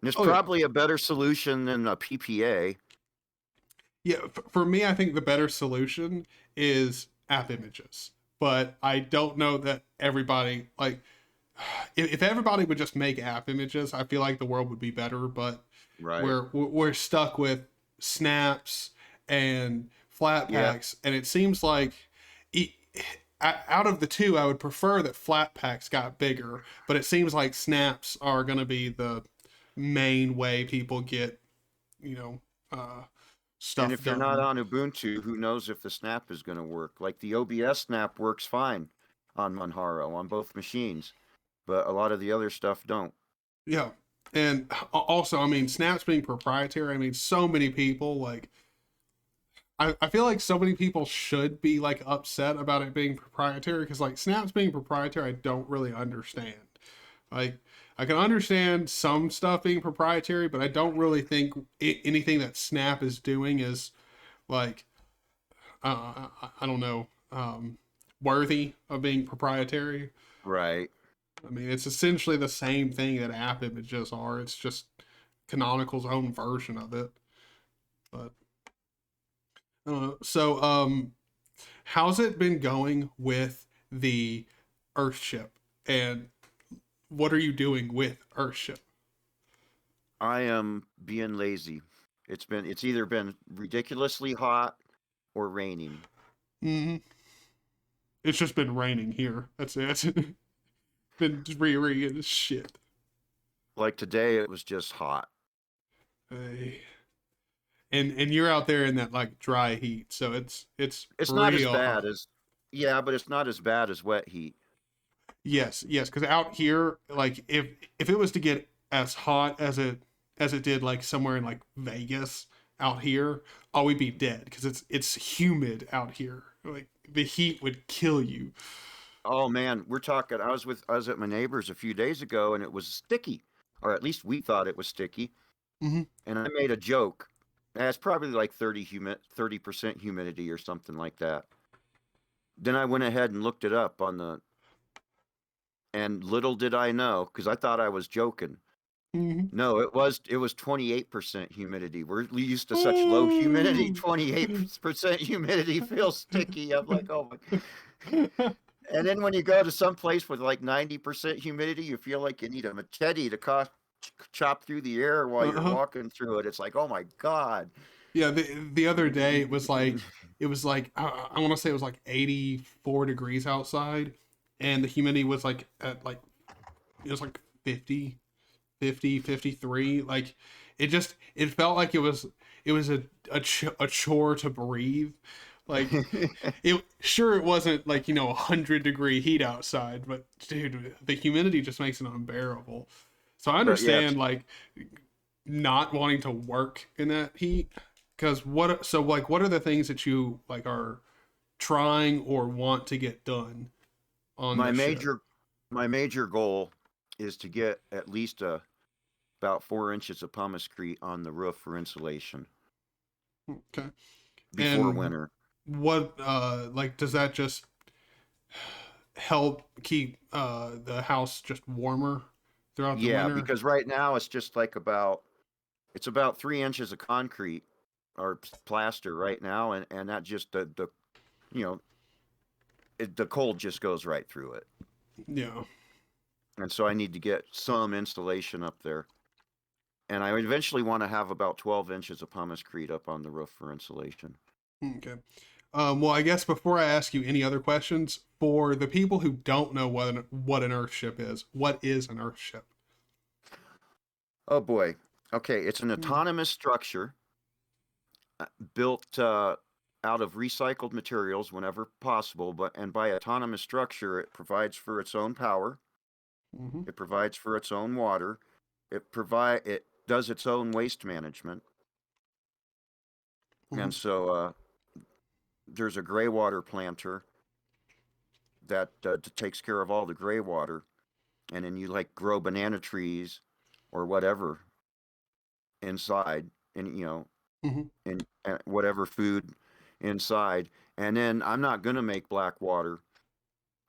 And it's Oh yeah, probably a better solution than a PPA. yeah. For me, I think the better solution is app images, but I don't know that everybody like. If everybody would just make app images, I feel like the world would be better. But Right. we're stuck with snaps and flat Yeah. packs, and it seems like e- out of the two, I would prefer that flat packs got bigger. But it seems like snaps are going to be the main way people get, you know, uh, And stuff if you're not done. on Ubuntu, who knows if the snap is going to work? Like the OBS snap works fine on Monjaro on both machines, but a lot of the other stuff don't. Yeah. And also, I mean, snaps being proprietary, I mean, so many people like I feel like so many people should be like upset about it being proprietary because like snaps being proprietary, I don't really understand. Like I can understand some stuff being proprietary, but I don't really think anything that Snap is doing is like I don't know worthy of being proprietary. Right. I mean, it's essentially the same thing that app images are. It's just Canonical's own version of it. But how's it been going with the Earthship, and what are you doing with Earthship? I am being lazy. It's either been ridiculously hot or raining. Mm-hmm. It's just been raining here. That's it. It's been dreary as shit. Like today it was just hot. Hey. And you're out there in that like dry heat, so it's It's not as real bad hot. as yeah, but it's not as bad as wet heat. Yes, yes, because out here, like if it was to get as hot as it did like somewhere in like Vegas out here, oh, we'd be dead because it's humid out here. Like the heat would kill you. Oh man, we're talking I was at my neighbor's a few days ago and it was sticky. Or at least we thought it was sticky. Mm-hmm. And I made a joke. It's probably like 30% humidity or something like that. Then I went ahead and looked it up on the and little did I know because I thought I was joking. Mm-hmm. No, it was 28% humidity. We're used to such low humidity. 28% humidity feels sticky. I'm like, oh my. And then when you go to some place with like 90% humidity, you feel like you need a machete to chop through the air while you're Uh-huh. walking through it. It's like, oh my God. Yeah, the other day it was like I want to say it was like 84 degrees outside, and the humidity was like at like it was like 50, 53. Like it felt like it was a chore to breathe. Like it sure it wasn't like 100-degree heat outside, but dude, the humidity just makes it unbearable. So I But yeah, understand like not wanting to work in that heat because what are the things that you like are trying or want to get done on my the ship? major my major goal is to get at least about 4 inches of pumice on the roof for insulation Okay. before And winter. what like does that just help keep the house just warmer throughout the Yeah, winter? because right now it's about 3 inches of concrete or plaster right now, and that just the you know the cold just goes right through it. Yeah. And so I need to get some insulation up there. And I eventually want to have about 12 inches of pumice up on the roof for insulation. Okay. Well, I guess before I ask you any other questions, for the people who don't know what an Earthship is, what is an Earthship? Oh boy. Okay, it's an Hmm. autonomous structure built out of recycled materials whenever possible, but and by autonomous structure, it provides for its own power, Mm-hmm. it provides for its own water, it does its own waste management, Mm-hmm. and so there's a gray water planter that takes care of all the gray water, and then you like grow banana trees or whatever inside, and Mm-hmm. and whatever food inside. And then I'm not gonna make black water,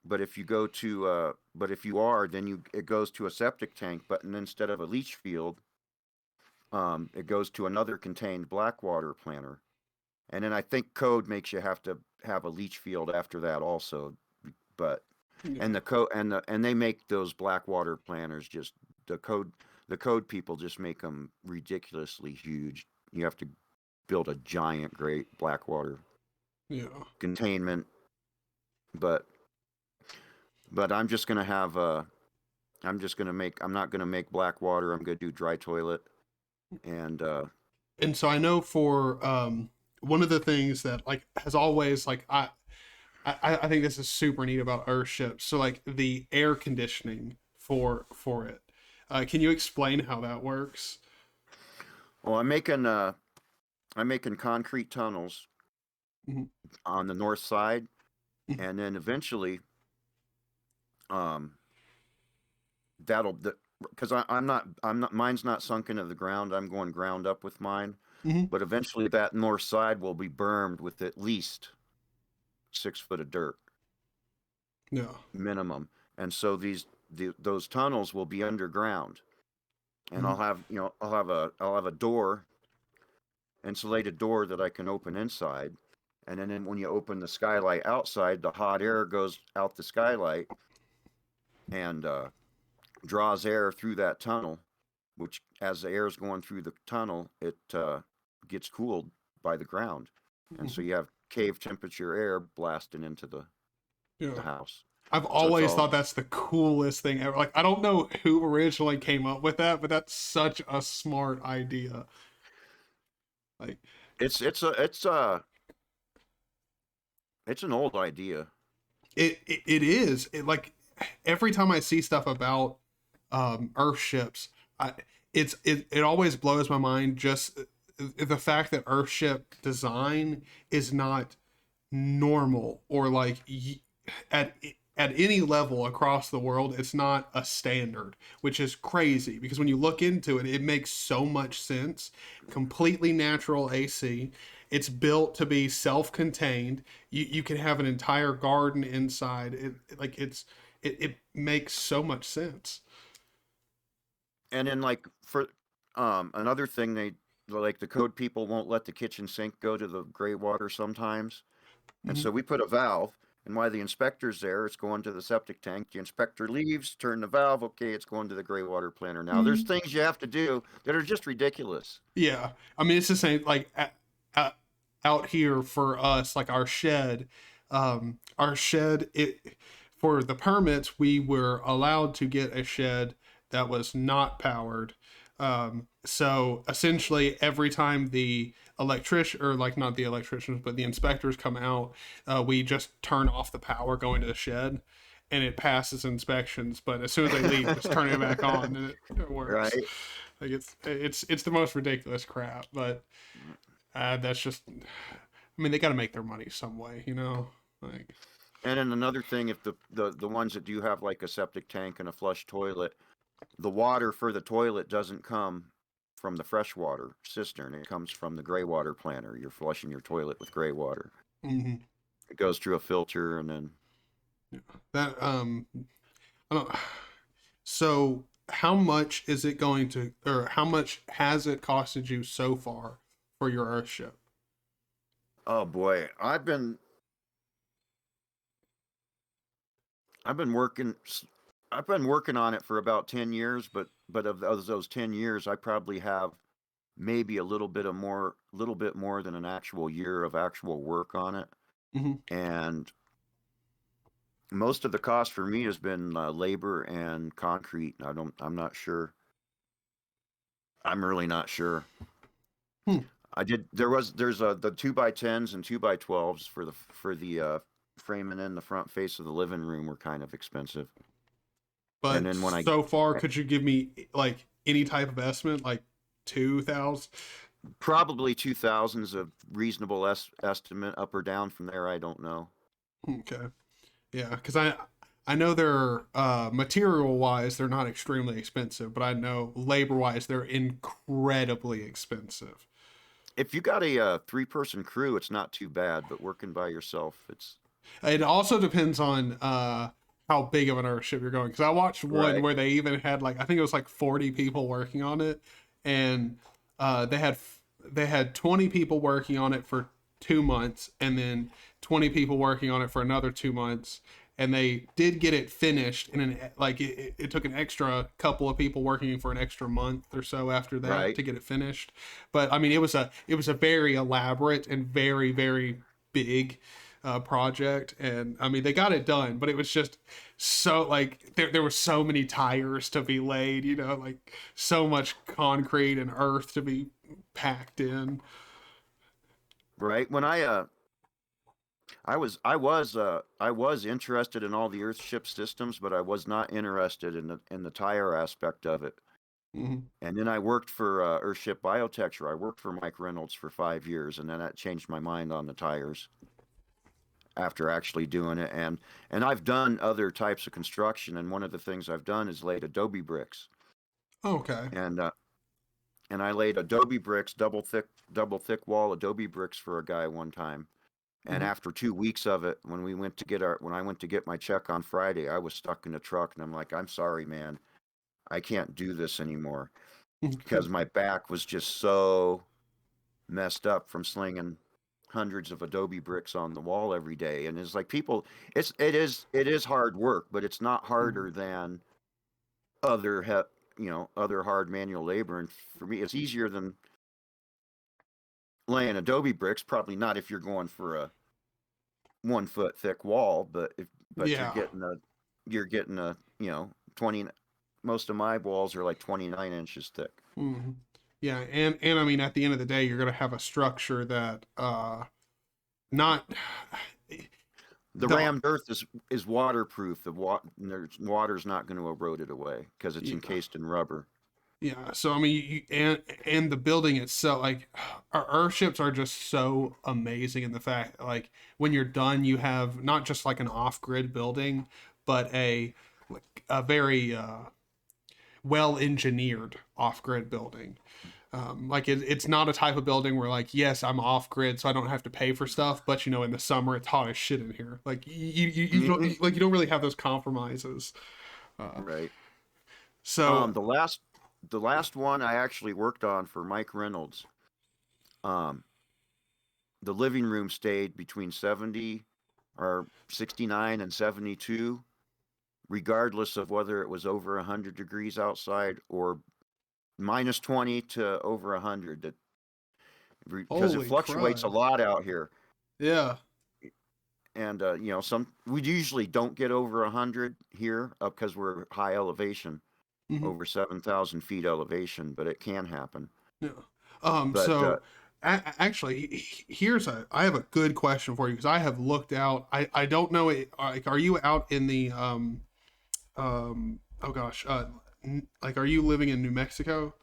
but if you are, then it goes to a septic tank, but instead of a leach field, it goes to another contained blackwater planter, and then I think code makes you have to have a leach field after that also. But and the code and they make those blackwater planters just the code people just make them ridiculously huge. You have to build a giant, great blackwater containment. But I'm just gonna have I'm not gonna make blackwater. I'm gonna do dry toilet, and so I know for one of the things that like has always like I think this is super neat about Earthships. So like the air conditioning for it. Can you explain how that works? well, I'm making concrete tunnels on the north side, and then eventually, because I'm not mine's not sunk into the ground. I'm going ground up with mine, but eventually that north side will be bermed with at least 6 foot of dirt, minimum. And so those tunnels will be underground, and I'll have a door, insulated door that I can open inside, and then when you open the skylight outside, the hot air goes out the skylight and draws air through that tunnel, which as the air is going through the tunnel, it gets cooled by the ground, and so you have cave temperature air blasting into the house. I've always thought that's the coolest thing ever. Like, I don't know who originally came up with that, but that's such a smart idea. Like, it's an old idea. It is. It like every time I see stuff about Earthships, it always blows my mind. Just the fact that Earthship design is not normal or like at any level across the world, it's not a standard, which is crazy because when you look into it, it makes so much sense. Completely natural AC. It's built to be self-contained. You can have an entire garden inside. It makes so much sense. And then like for another thing, the code people won't let the kitchen sink go to the gray water sometimes. And so we put a valve, and while the inspector's there, it's going to the septic tank. The inspector leaves, turn the valve, okay, it's going to the gray water planter. Now, there's things you have to do that are just ridiculous. Yeah. I mean, it's the same, like, out here for us, like our shed, for the permits, we were allowed to get a shed that was not powered. So essentially every time the electrician, or like not the electricians, but the inspectors come out, we just turn off the power going to the shed and it passes inspections. But as soon as they leave, just turn it back on and it works. Right. Like it's the most ridiculous crap, but that's just, I mean, they got to make their money some way, you know, like. And then another thing, if the ones that do have like a septic tank and a flush toilet, the water for the toilet doesn't come from the freshwater cistern. It comes from the gray water planter. You're flushing your toilet with gray water. It goes through a filter, and then that I don't. So how much is it going to, or how much has it costed you so far for your Earthship? Oh boy, I've been working on it for about 10 years, but of those 10 years, I probably have maybe a little bit more than an actual year of actual work on it. And most of the cost for me has been labor and concrete. I'm not sure. I'm really not sure. There's the 2x10s and 2x12s for the framing in the front face of the living room were kind of expensive. But and then so far, could you give me like any type of estimate, like 2,000? Probably 2,000 is a reasonable estimate. Up or down from there, I don't know. Okay, yeah, because I know they're material wise they're not extremely expensive, but I know labor wise they're incredibly expensive. If you got a 3-person crew, it's not too bad, but working by yourself, it also depends on how big of an Earthship you're going, because I watched one where they even had like, I think it was like 40 people working on it, and they had 20 people working on it for 2 months, and then 20 people working on it for another 2 months, and they did get it finished in it took an extra couple of people working for an extra month or so after that Right. to get it finished. But I mean, it was a very elaborate and very, very big project, and I mean, they got it done, but it was just so like there were so many tires to be laid, like so much concrete and earth to be packed in. Right. When I was interested in all the Earthship systems, but I was not interested in the tire aspect of it. Hmm. And then I worked for Earthship Biotecture. I worked for Mike Reynolds for 5 years, and then that changed my mind on the tires after actually doing it. And I've done other types of construction, and one of the things I've done is laid adobe bricks. Okay. And and I laid adobe bricks, double thick wall adobe bricks for a guy one time. And Hmm. after 2 weeks of it, when I went to get my check on Friday, I was stuck in the truck, and I'm like, I'm sorry, man, I can't do this anymore because my back was just so messed up from slinging hundreds of adobe bricks on the wall every day. And it's like it is hard work, but it's not harder than other other hard manual labor. And for me, it's easier than laying adobe bricks. Probably not if you're going for a 1 foot thick wall, but Yeah. you're getting a 20. Most of my walls are like 29 inches thick. Hmm. Yeah, and I mean, at the end of the day, you're gonna have a structure that not The the rammed earth is waterproof. Water's not going to erode it away because it's yeah. encased in rubber. Yeah, so I mean, and the building itself, like our Earthships are just so amazing in the fact, like when you're done, you have not just like an off-grid building, but a very well engineered off-grid building. Like it's not a type of building where like, yes, I'm off grid, so I don't have to pay for stuff, but in the summer it's hot as shit in here. Like you don't Hmm. like you don't really have those compromises. Uh, Right. so The last one I actually worked on for Mike Reynolds. Um, the living room stayed between 70 or 69 and 72, regardless of whether it was over 100 degrees outside or minus 20 to over 100. Because it holy fluctuates a crud, lot out here. yeah. And we usually don't get over 100 here up because we're high elevation, Hmm. over 7,000 feet elevation, but it can happen. Yeah. But So actually, I have a good question for you because I have looked out. I don't know it. Like, are you out in the oh gosh, like, are you living in New Mexico?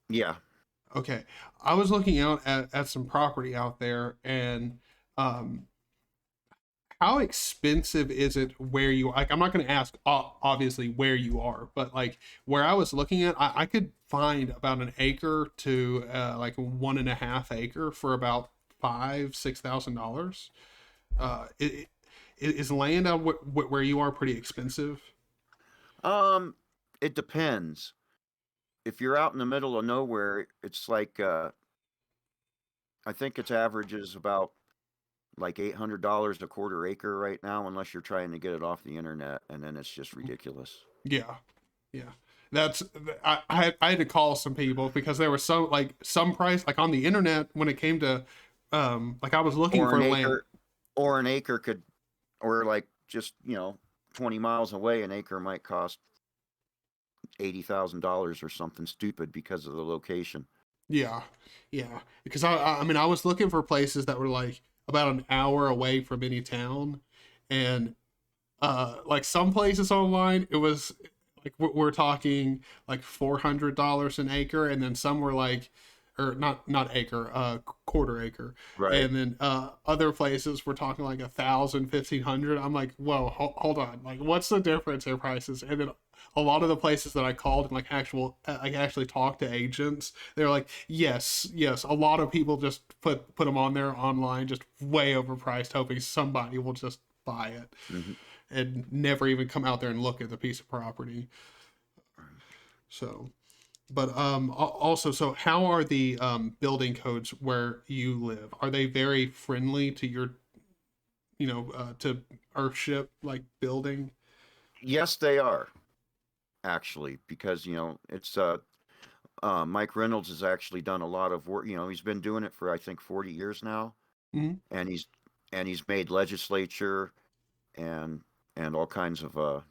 yeah. Okay, I was looking out at some property out there, and um, how expensive is it where you like? I'm not going to ask obviously where you are, but like where I was looking at, I could find about an acre to like 1.5 acre for about $5,000-6,000. Is land out where you are pretty expensive? Um, it depends. If you're out in the middle of nowhere, it's like I think its average is about like $800 a quarter acre right now, unless you're trying to get it off the internet, and then it's just ridiculous. Yeah, yeah. That's I had to call some people because there was some price like on the internet when it came to like I was looking Or an for land. acre, or an acre could, or like just 20 miles away, an acre might cost $80,000 or something stupid because of the location. Yeah, yeah. Because I mean I was looking for places that were like about an hour away from any town, and like some places online it was like we're talking like $400 an acre, and then some were like, or not acre, quarter acre, Right. and then other places we're talking like 1,000, 1,500. I'm like, whoa, hold on, like what's the difference in prices? And then a lot of the places that I called and like I actually talked to agents, they're like, yes, a lot of people just put them on there online, just way overpriced, hoping somebody will just buy it Hmm. and never even come out there and look at the piece of property. So But also, so how are the building codes where you live? Are they very friendly to your, to Earthship like building? Yes, they are actually, because it's Mike Reynolds has actually done a lot of work. He's been doing it for I think 40 years now, Hmm. and he's made legislature and all kinds of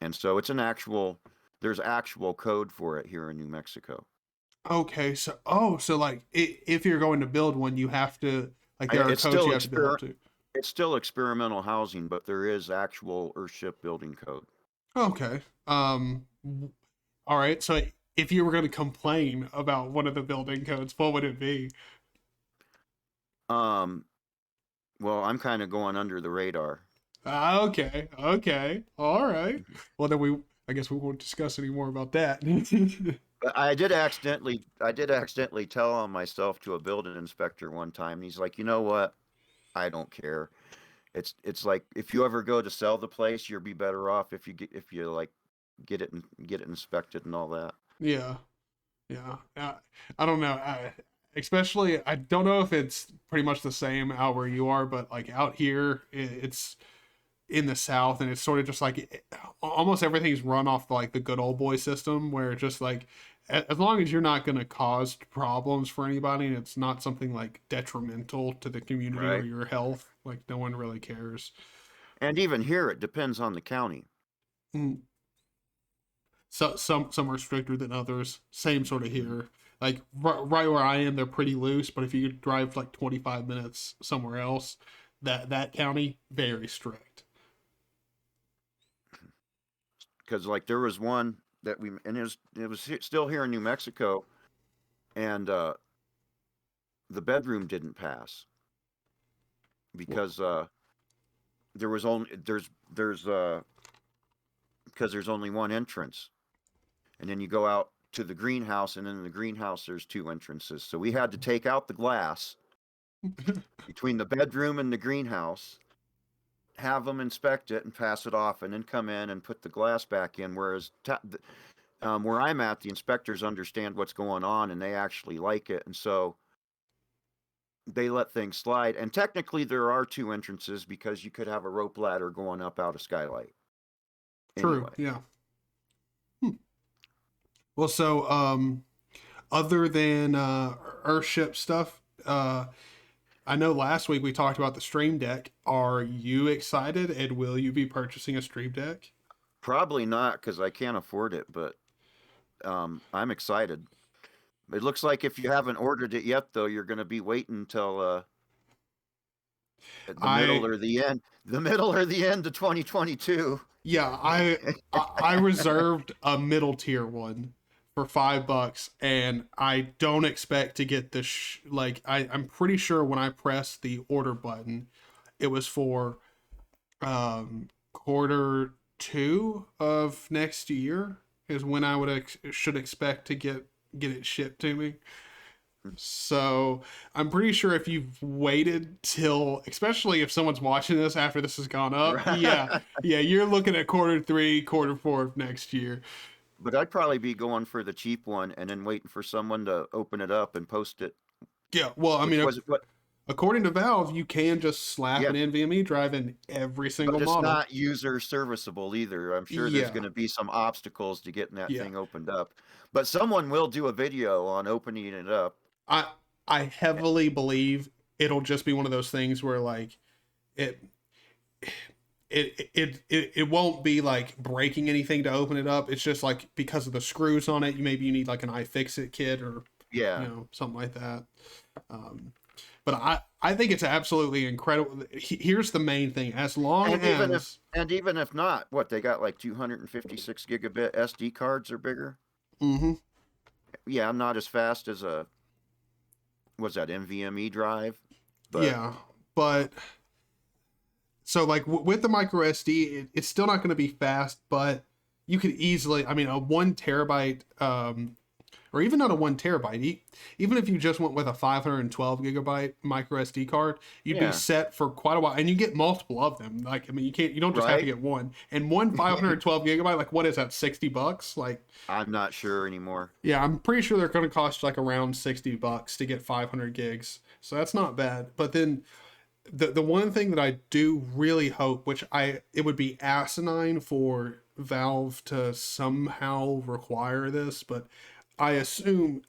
and so it's an actual there's actual code for it here in New Mexico. Okay, so like if you're going to build one, you have to like there are It's codes still you have to build up to. experimental housing, but there is actual Earthship building code. Okay. All right. So if you were going to complain about one of the building codes, what would it be? Um, well, I'm kind of going under the radar. Okay. Okay. All right. Well, I guess we won't discuss any more about that. But I did accidentally tell on myself to a building inspector one time, and he's like, you know what? I don't care. It's like if you ever go to sell the place, you'll be better off if you like get it inspected and all that. Yeah. Yeah. I don't know. Especially, I don't know if it's pretty much the same out where you are, but like out here, it's in the South, and it's sort of just like almost everything's run off like the good old boy system, where it's just like as long as you're not going to cause problems for anybody, and it's not something like detrimental to the community or Right. your health, like no one really cares. And even here, it depends on the county. Mm. So some are stricter than others. Same sort of Mhm. here. Like right where I am, they're pretty loose. But if you drive like 25 minutes somewhere else, that county very strict. Because like there was one that we and still here in New Mexico, and the bedroom didn't pass because there was only there's because there's only one entrance, and then you go out to the greenhouse, and in the greenhouse there's two entrances. So we had to take out the glass between the bedroom and the greenhouse, have them inspect it and pass it off, and then come in and put the glass back in. Whereas where I'm at, the inspectors understand what's going on and they actually like it, and so they let things slide. And technically, there are two entrances because you could have a rope ladder going up out of skylight. True. Anyway, Yeah. Well, so other than Earthship stuff, I know last week we talked about the Stream Deck. Are you excited, and will you be purchasing a Stream Deck? probably not because I can't afford it, but I'm excited. It looks like if you haven't ordered it yet, though, you're going to be waiting until the middle I or the end of 2022. Yeah, I reserved a middle tier one for $5, and I don't expect to get the like I'm pretty sure when I pressed the order button, it was for quarter two of next year is when I would should expect to get it shipped to me. So I'm pretty sure if you've waited till, especially if someone's watching this after this has gone up, yeah, Right. yeah, you're looking at quarter three, quarter four of next year. But I'd probably be going for the cheap one and then waiting for someone to open it up and post it. Yeah, well, I Which mean, was what? according to Valve, you can just slap Yeah, an NVMe drive in every single but it's model. not user serviceable either. I'm sure there's Yeah, going to be some obstacles to getting that yeah. thing opened up. But someone will do a video on opening it up. I I heavily believe it'll just be one of those things where like it it won't be like breaking anything to open it up. It's just like because of the screws on it, maybe you need like an iFixit kit or Yeah. something like that. Um, but I think it's absolutely incredible. Here's the main thing: as long And as even if not, what they got like 256 gigabit SD cards or bigger. hmm Yeah, not as fast as a was that NVMe drive, but yeah, but so like with the micro SD, it's still not going to be fast, but you could easily. I mean, a 1 terabyte or even not a 1 terabyte. Even if you just went with a 512 gigabyte micro SD card, you'd be Yeah. set for quite a while, and you get multiple of them. Like, I mean, you don't just have to Right. get one. And one 512 gigabyte, like, what is that, $60? Like, I'm not sure anymore. yeah, I'm pretty sure they're going to cost like around $60 to get 500 gigs. So that's not bad. But then the one thing that I do really hope, it would be asinine for Valve to somehow require this, but I assume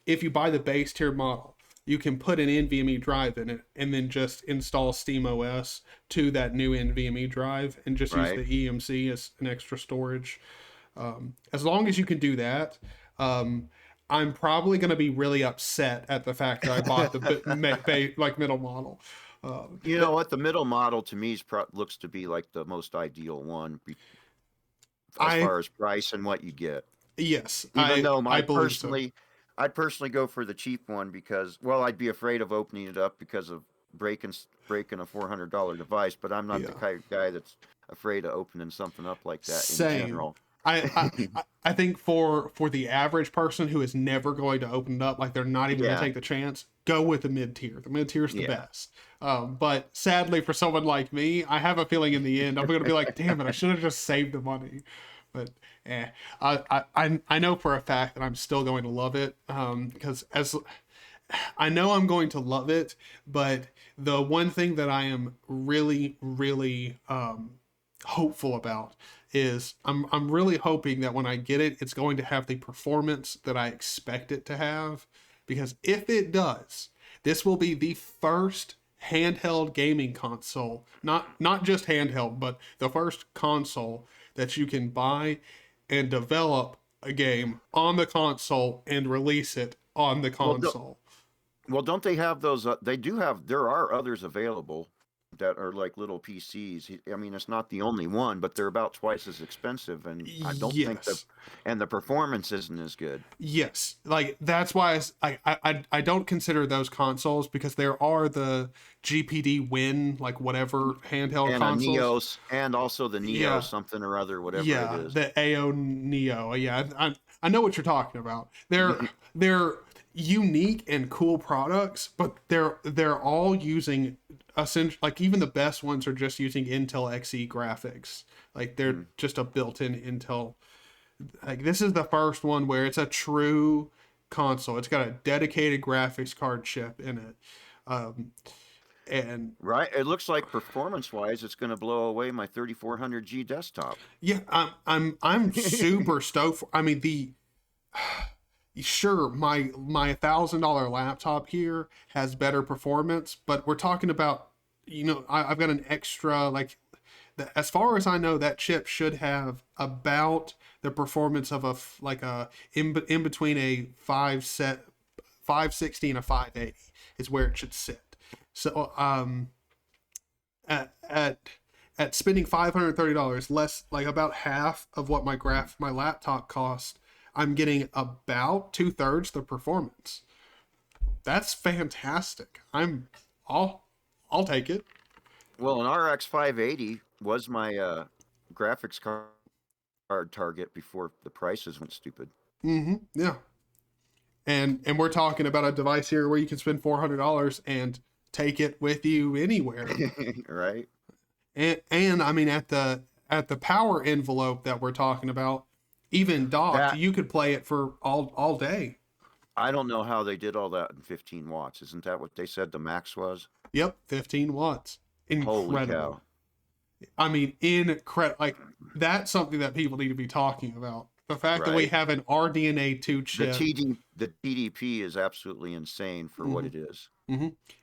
if you buy the base tier model, you can put an NVMe drive in it and then just install SteamOS to that new NVMe drive and just use Right. the EMC as an extra storage. As long as you can do that, I'm probably going to be really upset at the fact that I bought the like middle model. You know what? The middle model to me looks to be like the most ideal one as I far as price and what you get. Yes, Even though I believe so. I'd personally go for the cheap one because, well, I'd be afraid of opening it up because of breaking a $400 device. But I'm not the Yeah, kind of guy that's afraid of opening something up like that in same. general. I think for the average person who is never going to open it up, like they're not even going to Yeah. take the chance, go with the mid tier. The mid tier is the Yeah. best. But sadly, for someone like me, I have a feeling in the end I'm going to be like, damn it, I should have just saved the money. But I know for a fact that I'm still going to love it, because as I know I'm going to love it, but the one thing that I am really, really hopeful about is I'm really hoping that when I get it, it's going to have the performance that I expect it to have. Because if it does, this will be the first handheld gaming console, not just handheld, but the first console that you can buy and develop a game on the console and release it on the Well, console. don't they have those? There are others available that are like little PCs. I mean, it's not the only one, but they're about twice as expensive, and I don't think Yes. and the performance isn't as good. Yes, like that's why I don't consider those consoles, because there are the GPD Win, like whatever handheld And a consoles. Neo, and also the Neo Yeah, something or other, whatever it yeah, is. the AO Neo. Yeah, I know what you're talking about. They're unique and cool products, but they're all using essentially, like, even the best ones are just using Intel Xe graphics. Like they're just a built-in Intel. Like this is the first one where it's a true console. It's got a dedicated graphics card chip in it. And Right. It looks like performance-wise, it's going to blow away my 3400G desktop. yeah, I'm super stoked for, I mean, sure, my $1,000 laptop here has better performance, but we're talking about, I've got an extra, like, as far as I know, that chip should have about the performance of in between a 560 and a 580 is where it should sit. So at spending $530, less, like about half of what my laptop cost, I'm getting about 2/3 the performance. That's fantastic. I'll take it. Well, an RX 580 was my graphics card target before the prices went stupid. Yeah. And we're talking about a device here where you can spend $400 and take it with you anywhere. Right. And I mean, at the power envelope that we're talking about, even docked, That you could play it for all day. I don't know how they did all that in 15 watts. Isn't that what they said the max was? Yep, 15 watts. Holy Incredible. cow. I mean, incredible. Like, that's something that people need to be talking about. The fact that we Right. have an RDNA2 chip. The TDP is absolutely insane for what it is.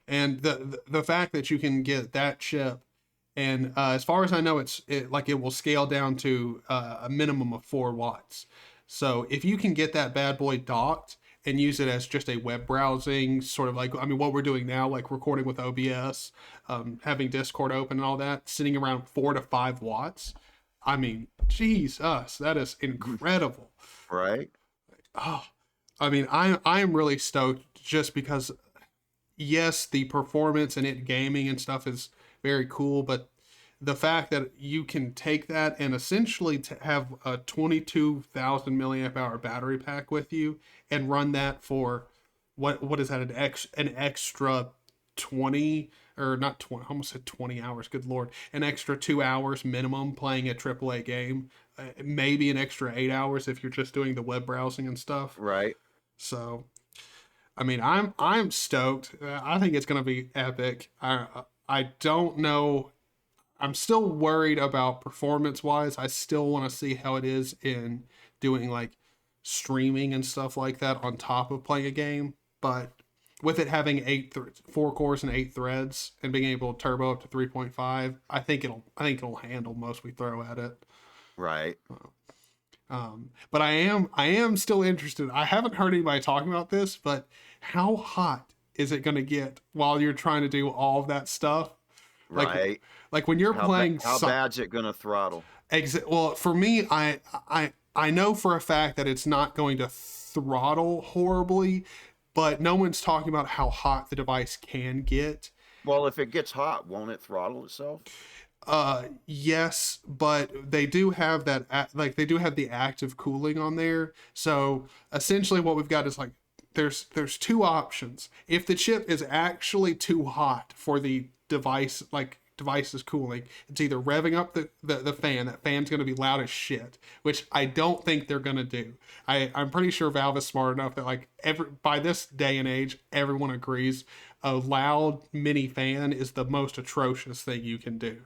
And the fact that you can get that chip, and as far as I know, it will scale down to a minimum of 4 watts. So if you can get that bad boy docked and use it as just a web browsing, sort of like, I mean, what we're doing now, like recording with OBS, having Discord open and all that, sitting around 4 to 5 watts. I mean, geez, that is incredible. Right. Oh, I mean, I am really stoked, just because, yes, the performance and it gaming and stuff is very cool, but the fact that you can take that and essentially have a 22,000 milliamp hour battery pack with you and run that for what is that, an extra 20, or not 20, I almost said 20 hours, good lord, an extra 2 hours minimum playing a AAA game, maybe an extra 8 hours if you're just doing the web browsing and stuff. Right. So I mean, I'm stoked. I think it's going to be epic. I don't know. I'm still worried about performance wise. I still want to see how it is in doing like streaming and stuff like that on top of playing a game. But with it having 4 cores and 8 threads and being able to turbo up to 3.5, I think it'll handle most we throw at it. Right. But I am still interested. I haven't heard anybody talking about this, but how hot is it going to get while you're trying to do all of that stuff? Right. Like when you're playing, how bad's it going to throttle? Well, for me, I know for a fact that it's not going to throttle horribly, but no one's talking about how hot the device can get. Well, if it gets hot, won't it throttle itself? Yes, but they do have that, like they do have the active cooling on there. So essentially what we've got is like, there's 2 options. If the chip is actually too hot for the device, like device's cooling, it's either revving up the fan. That fan's going to be loud as shit, which I don't think they're going to do. I'm pretty sure Valve is smart enough that like by this day and age, everyone agrees a loud mini fan is the most atrocious thing you can do.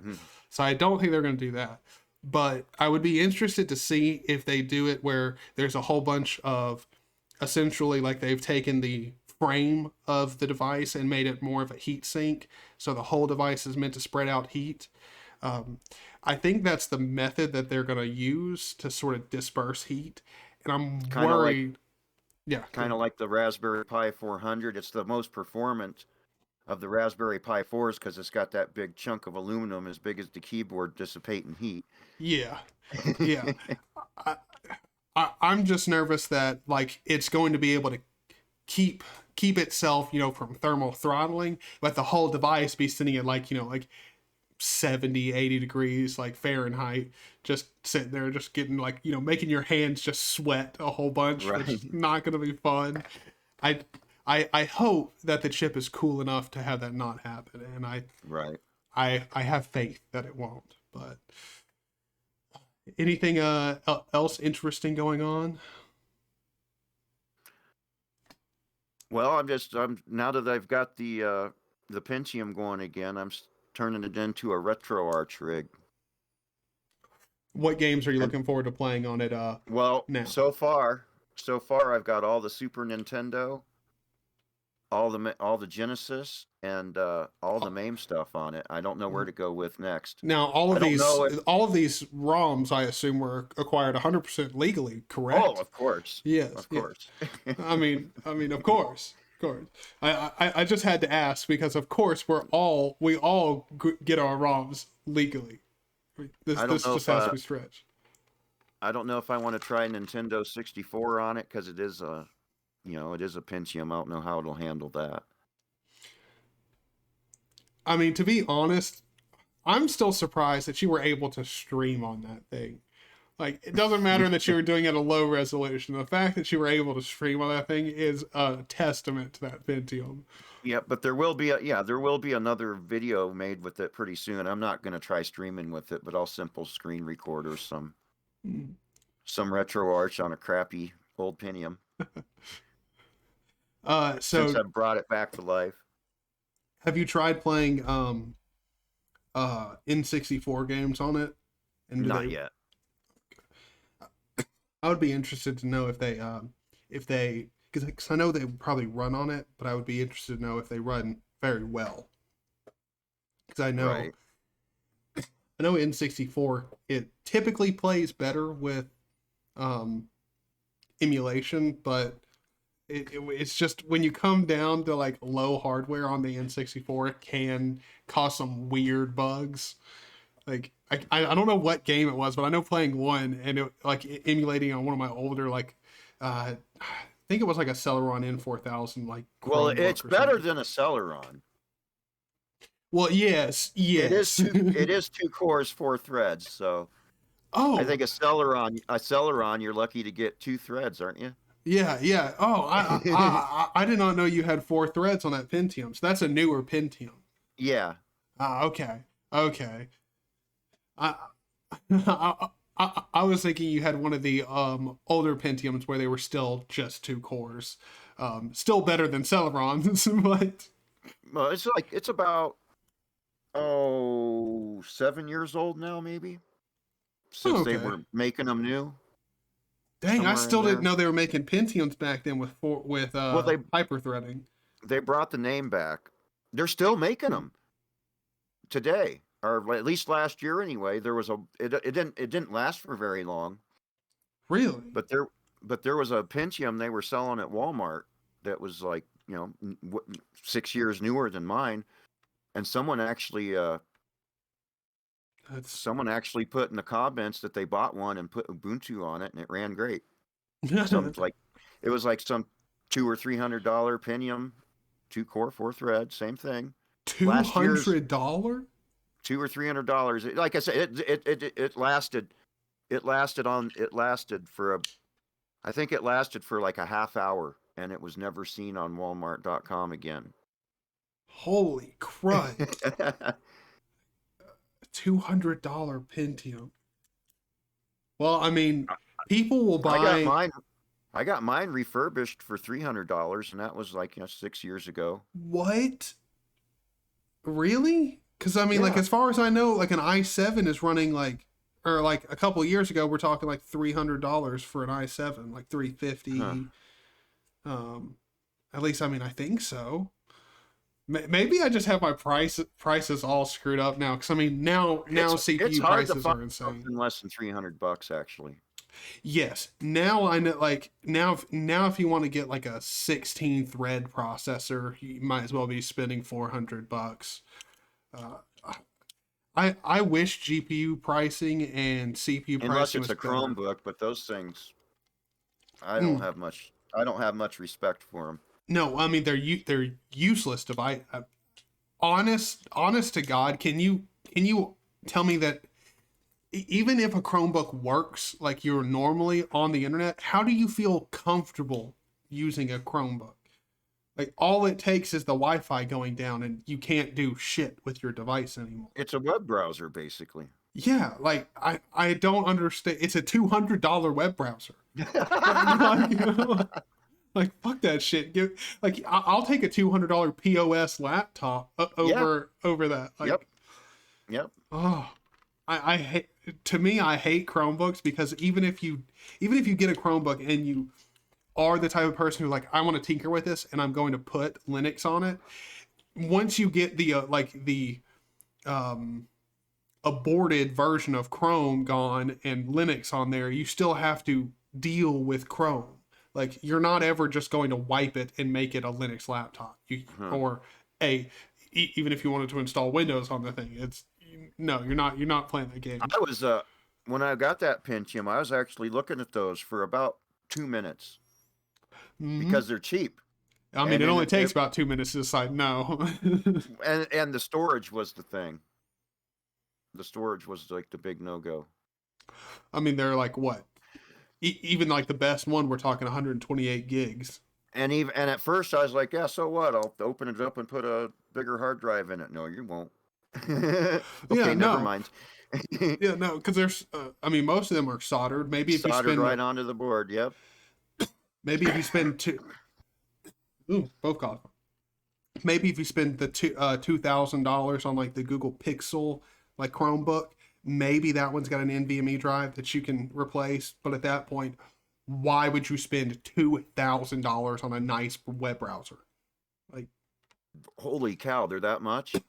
So I don't think they're going to do that. But I would be interested to see if they do it where there's a whole bunch of, essentially like they've taken the frame of the device and made it more of a heat sink. So the whole device is meant to spread out heat. I think that's the method that they're going to use to sort of disperse heat. And I'm worried. Kind of like the Raspberry Pi 400. It's the most performant of the Raspberry Pi 4s because it's got that big chunk of aluminum as big as the keyboard dissipating heat. Yeah. I'm just nervous that like it's going to be able to keep itself, from thermal throttling, but the whole device be sitting at like, like 70, 80 degrees, like Fahrenheit, just sitting there, just getting like, making your hands just sweat a whole bunch, right. Which is not going to be fun. I hope that the chip is cool enough to have that not happen. And I have faith that it won't, but anything else interesting going on? Well, I'm now that I've got the Pentium going again, I'm turning it into a RetroArch rig. What games are you looking forward to playing on it? Well, now? so far I've got all the Super Nintendo, all the Genesis, and all the MAME stuff on it. I don't know where to go with next. Now, all of these ROMs, I assume, were acquired 100% legally, correct? Oh, of course. Yes, of course. I mean, of course. I just had to ask because, of course, we all get our ROMs legally. This just has to be stretched. I don't know if I want to try Nintendo 64 on it because it is a Pentium. I don't know how it'll handle that. I mean, to be honest, I'm still surprised that you were able to stream on that thing. Like, it doesn't matter that you were doing it at a low resolution. The fact that you were able to stream on that thing is a testament to that Pentium. Yeah, but there will be another video made with it pretty soon. I'm not going to try streaming with it, but I'll simple screen record or some RetroArch on a crappy old Pentium. Since I brought it back to life. Have you tried playing N64 games on it? And not yet. I would be interested to know if they because I know they probably run on it, but I would be interested to know if they run very well. Because I know N64, it typically plays better with emulation, but it's just when you come down to like low hardware on the N64, it can cause some weird bugs. Like I don't know what game it was, but I know playing one and it like emulating on one of my older I think it was like a Celeron N4000 like. Well, it's better than a Celeron. Well, yes, yes. It is 2 cores, 4 threads. So I Oh, think a Celeron, you're lucky to get 2 threads, aren't you? yeah, yeah. Oh, I did not know you had 4 threads on that Pentium. So that's a newer Pentium. Yeah. Ah, okay, okay. I, I was thinking you had one of the older Pentiums where they were still just 2 cores. Still better than Celerons, but Well, it's about 7 years old now, maybe, oh, since they okay. were making them new, Dang, I somewhere in still didn't there. know they were making Pentiums back then with Well, hyperthreading. they brought the name back. They're still making them today, or at least last year anyway. There was it didn't last for very long, Really? but there was a Pentium they were selling at Walmart that was like, 6 years newer than mine, and That's someone actually put in the comments that they bought one and put Ubuntu on it, and it ran great. Some like it was like some $200 or $300 Pentium, 2 core, 4 thread, same thing. two Last year's hundred dollar. $200 or $300. Like I said, it lasted. It lasted for I think it lasted for like a half hour, and it was never seen on Walmart.com again. Holy crud! $200 Pentium. Well, I mean, people will I got buy mine. I got mine refurbished for $300, and that was like 6 years ago. what? Really? Because I mean, like Yeah. as far as I know, like an i7 is running like, or like a couple of years ago, we're talking like $300 for an i7, like Huh. 350. At least I mean, I think so. Maybe I just have my prices all screwed up now. Because I mean, now It's CPU hard to prices find are insane. something less than $300 actually. Yes, now I know. Like now, if you want to get like a 16 thread processor, you might as well be spending $400. Uh, I wish GPU pricing and CPU Unless pricing it's was a better. Chromebook, but those things I don't Mm, have much. I don't have much respect for them. no, I mean they're useless device. Honest to God, can you tell me that even if a Chromebook works like you're normally on the internet, how do you feel comfortable using a Chromebook? Like all it takes is the Wi-Fi going down, and you can't do shit with your device anymore. It's a web browser, basically. Yeah, like I don't understand. It's a $200 web browser. Like, like fuck that shit. Like I'll take a $200 POS laptop Yeah. over that. Yep. Like Yep. oh, I hate. To me, I hate Chromebooks because even if you get a Chromebook and you are the type of person who like I want to tinker with this and I'm going to put Linux on it. Once you get the the um, aborted version of Chrome gone and Linux on there, you still have to deal with Chrome. Like you're not ever just going to wipe it and make it a Linux laptop. Huh. Or even if you wanted to install Windows on the thing, it's no, you're not playing the game. I was when I got that Pentium, I was actually looking at those for about 2 minutes Hmm. because they're cheap, I mean, and it then only takes about 2 minutes to decide no. and the storage was the thing. The storage was like the big no go. I mean, they're like what? Even like the best one, we're talking 128 gigs. And at first I was like, yeah, so what? I'll open it up and put a bigger hard drive in it. No, you won't. Yeah, Okay, never no, mind. yeah, no, because there's, I mean, most of them are soldered. Soldered right onto the board. Yep. Maybe if you spend both cost. Maybe if you spend the $2,000 on like the Google Pixel like Chromebook, maybe that one's got an NVMe drive that you can replace. But at that point, why would you spend $2,000 on a nice web browser? Like, Holy cow, they're that much?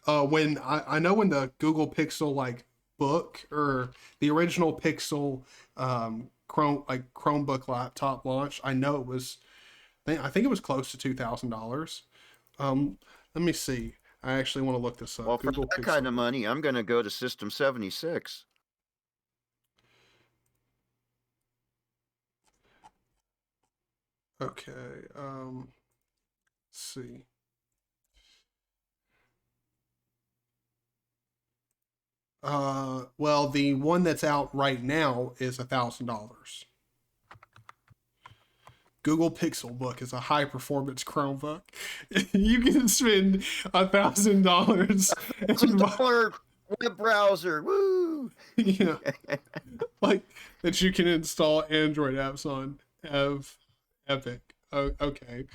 when I know when the Google Pixel like book or the original Pixel Chromebook laptop launched, I know it was I think it was close to $2,000. Let me see. I actually want to look this Well, up. for Google that kind Pixel. of money, I'm going to go to System 76. Okay. Let's see. Well, the one that's out right now is $1,000. Google Pixelbook is a high performance Chromebook. You can spend $1,000 and $1,000 web browser. Woo! yeah, like that you can install Android apps on. Epic. Oh, okay,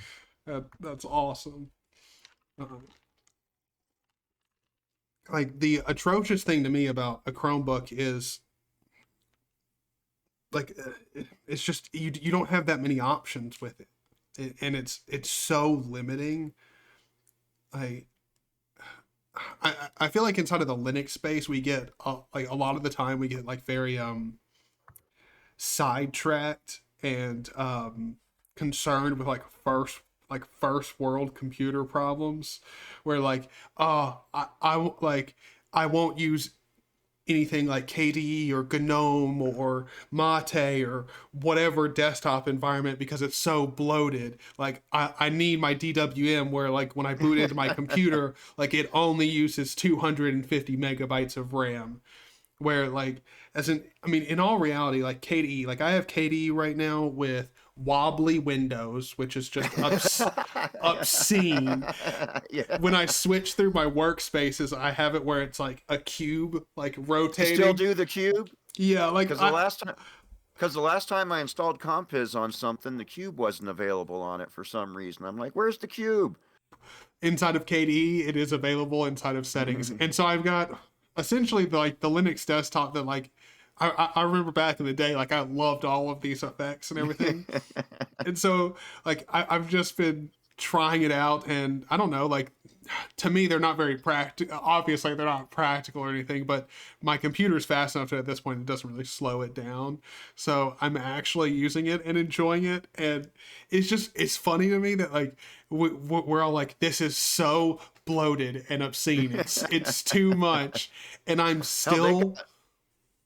that's awesome. Like the atrocious thing to me about a Chromebook is like it's just you don't have that many options with and it's so limiting. I I feel like inside of the Linux space we get like a lot of the time we get like very sidetracked and concerned with like first world computer problems where like like I won't use anything like KDE or GNOME or Mate or whatever desktop environment because it's so bloated. Like I need my DWM where like when I boot into my computer, like it only uses 250 megabytes of RAM. Where like I mean in all reality, like KDE, like I have KDE right now with wobbly windows, which is just obscene. Yeah. When I switch through my workspaces, I have it where it's like a cube, like You rotating. still do the cube? Yeah, like Because the last time I installed Compiz on something, the cube wasn't available on it for some reason. I'm like, where's the cube? inside of KDE, it is available inside of settings, and so I've got essentially like the Linux desktop that like I remember back in the day, like I loved all of these effects and everything, and so like I've just been trying it out, and I don't know, like to me they're not very practical. Obviously they're not practical or anything, but my computer's fast enough to at this point it doesn't really slow it down, so I'm actually using it and enjoying it. And it's funny to me that like we're all like, this is so bloated and obscene, it's too much, and I'm still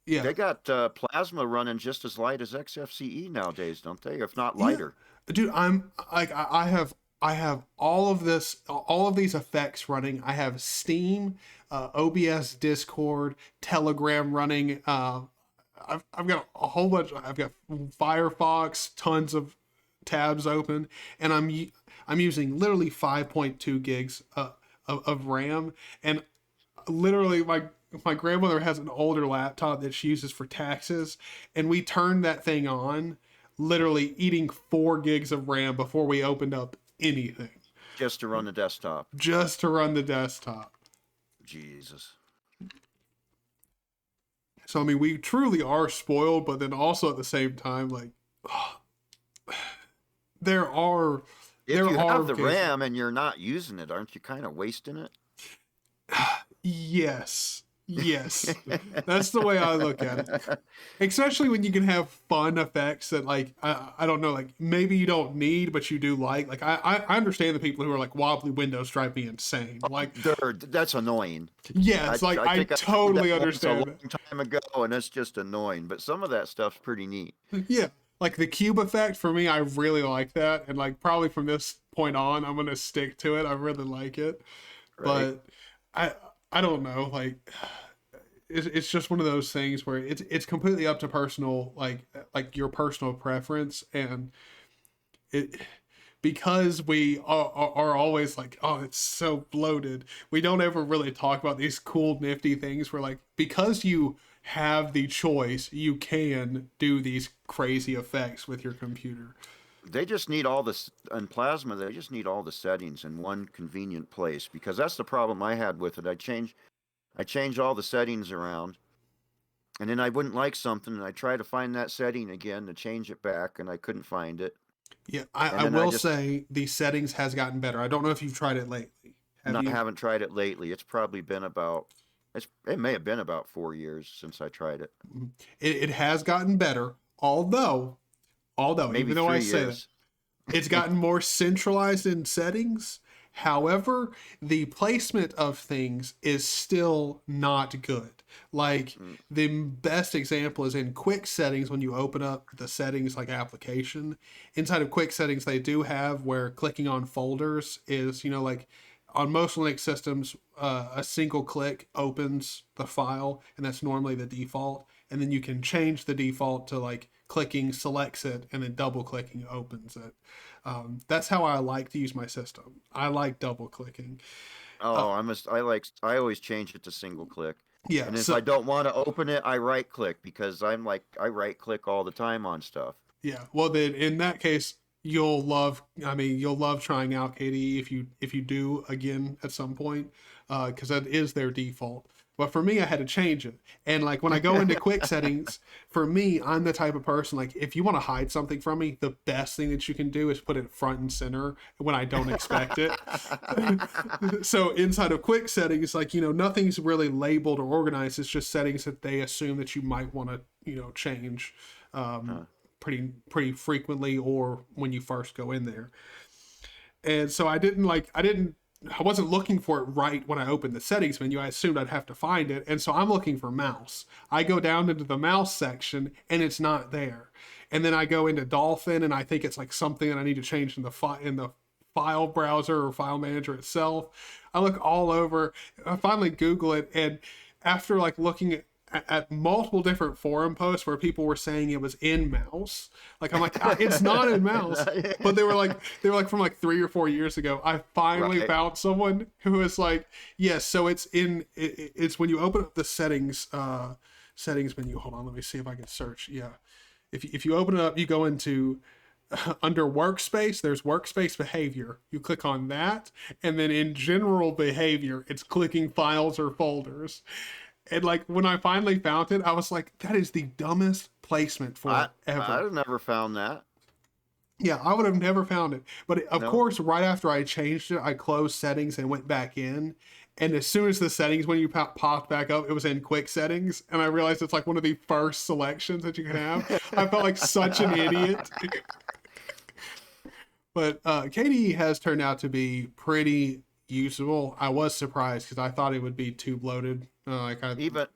yeah. They got Plasma running just as light as XFCE nowadays, don't they? If not Yeah, lighter. dude, I'm like I have all of these effects running. I have Steam, OBS, Discord, Telegram running. I've got a whole bunch. I've got Firefox, tons of tabs open, and I'm using literally 5.2 gigs of RAM, and literally my grandmother has an older laptop that she uses for taxes, and we turned that thing on, literally eating 4 gigs of RAM before we opened up anything. Just to run the desktop. Just to run the desktop. Jesus. So I mean, we truly are spoiled, but then also at the same time, like there are If there you are have the cases- RAM and you're not using it, aren't you kind of wasting it? Yes. Yes. That's the way I look at it. Especially when you can have fun effects that like I don't know, like maybe you don't need but you do like. Like I understand the people who are like wobbly windows drive me insane. Like That's annoying. yes, like I think totally did that once understand a long time ago, and it's just annoying. But some of that stuff's pretty neat. that. Yeah. Like the cube effect for me, I really like that. And like probably from this point on, I'm gonna stick to it. I really like it. Right? But I don't know, like it's just one of those things where it's completely up to personal like your personal preference. And it because we are always like, oh, it's so bloated, we don't ever really talk about these cool nifty things where like because you have the choice you can do these crazy effects with your computer. They just need all this on Plasma. They just need all the settings in one convenient place, because that's the problem I had with it. I changed all the settings around, and then I wouldn't like something, and I try to find that setting again to change it back, and I couldn't find it. Yeah, And I then will say the settings has gotten better. I don't know if you've tried it lately. Have I you? haven't tried it lately. It's probably been about it may have been about 4 years since I tried it. It has gotten better, although Maybe even though I 3 say that, years. it's gotten more centralized in settings. However, the placement of things is still not good. Like the best example is in quick settings. When you open up the settings like application inside of quick settings, they do have where clicking on folders is, you know, like on most Linux systems, a single click opens the file, and that's normally the default. And then you can change the default to like clicking selects it, and then double clicking opens it. That's how I like to use my system. I like double clicking. Uh, Oh, I always change it to single click. yeah. And if I So don't want to open it, I right click because I right click all the time on stuff. yeah. Well, then in that case, you'll love. I mean, you'll love trying out KDE if you do again at some point, because that is their default. But for me, I had to change it. And like when I go into quick settings, for me, I'm the type of person like if you want to hide something from me, the best thing that you can do is put it front and center when I don't expect it. So inside of quick settings, like nothing's really labeled or organized. It's just settings that they assume that you might want to change. Um, Huh. pretty frequently or when you first go in there. And so I wasn't looking for it right when I opened the settings menu. I assumed I'd have to find it. And so I'm looking for mouse. I go down into the mouse section and it's not there. And then I go into Dolphin and I think it's like something that I need to change in the file browser or file manager itself. I look all over. I finally Google it, and after like looking at multiple different forum posts where people were saying it was in mouse. Like I'm like, it's not in mouse. But they were like from like 3 or 4 years ago. I finally Right. found someone who was like, yes, so it's when you open up the settings menu. Hold on, let me see if I can search. Yeah. If you open it up, you go into under workspace, there's workspace behavior. You click on that, and then in general behavior, it's clicking files or folders. And like when I finally found it, I was like, that is the dumbest placement for it ever. I've never found that. Yeah, I would have never found it. But of No. course, right after I changed it, I closed settings and went back in. And as soon as the settings when you popped back up, it was in quick settings. And I realized it's like one of the first selections that you can have. I felt like such an idiot. But KDE has turned out to be pretty usable. I was surprised because I thought it would be too bloated. Even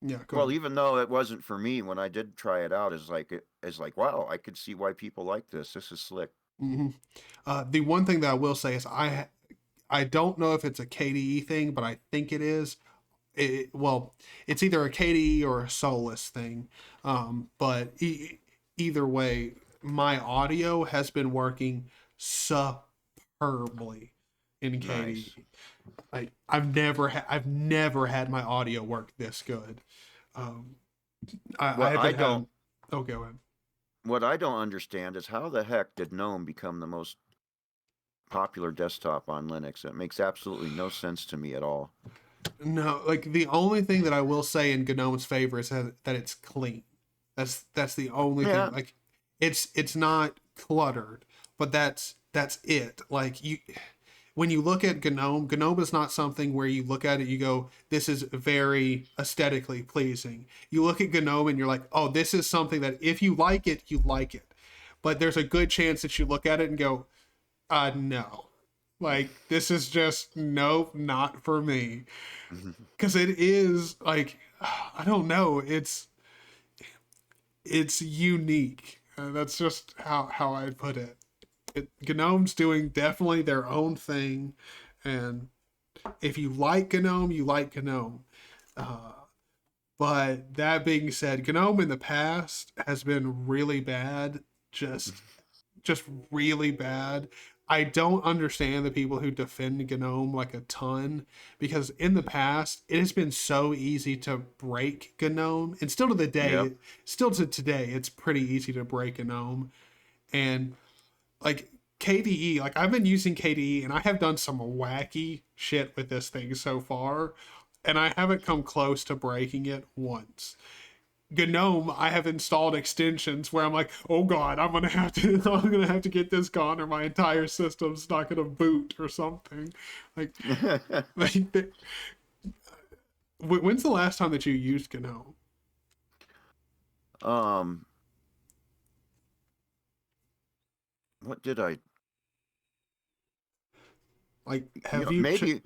Yeah, go Well, ahead. even though it wasn't for me, when I did try it out, wow, I could see why people like this. This is slick. hmm the one thing that I will say is I don't know if it's a KDE thing, but I think it is. Well, it's either a KDE or a Solus thing. But either way, my audio has been working superbly in Nice. KDE. I've never had my audio work this good. Um, I What I haven't had. don't Oh, go ahead. what I don't understand is how the heck did GNOME become the most popular desktop on Linux? It makes absolutely no sense to me at all. No, like the only thing that I will say in Gnome's favor is that it's clean. That's the only thing. Yeah. Like it's not cluttered, but that's it. Like you when you look at Gnome is not something where you look at it, you go, this is very aesthetically pleasing. You look at Gnome and you're like, oh, this is something that if you like it, you like it. But there's a good chance that you look at it and go, no. Like, this is just, nope, not for me. Because it is, like, I don't know, it's unique. That's just how I'd put it. Gnome's doing definitely their own thing, and if you like Gnome, you like Gnome. Uh, but that being said, Gnome in the past has been really bad, just just really bad. I don't understand the people who defend GNOME like a ton because in the past it has been so easy to break GNOME, and Yep. still to today, it's pretty easy to break GNOME. And like KDE, like I've been using KDE and I have done some wacky shit with this thing so far, and I haven't come close to breaking it once. GNOME, I have installed extensions where I'm like, oh god, I'm gonna have to get this gone, or my entire system's not gonna boot or something. Like, like when's the last time that you used GNOME? um, what did I? Like, You have know, you? maybe.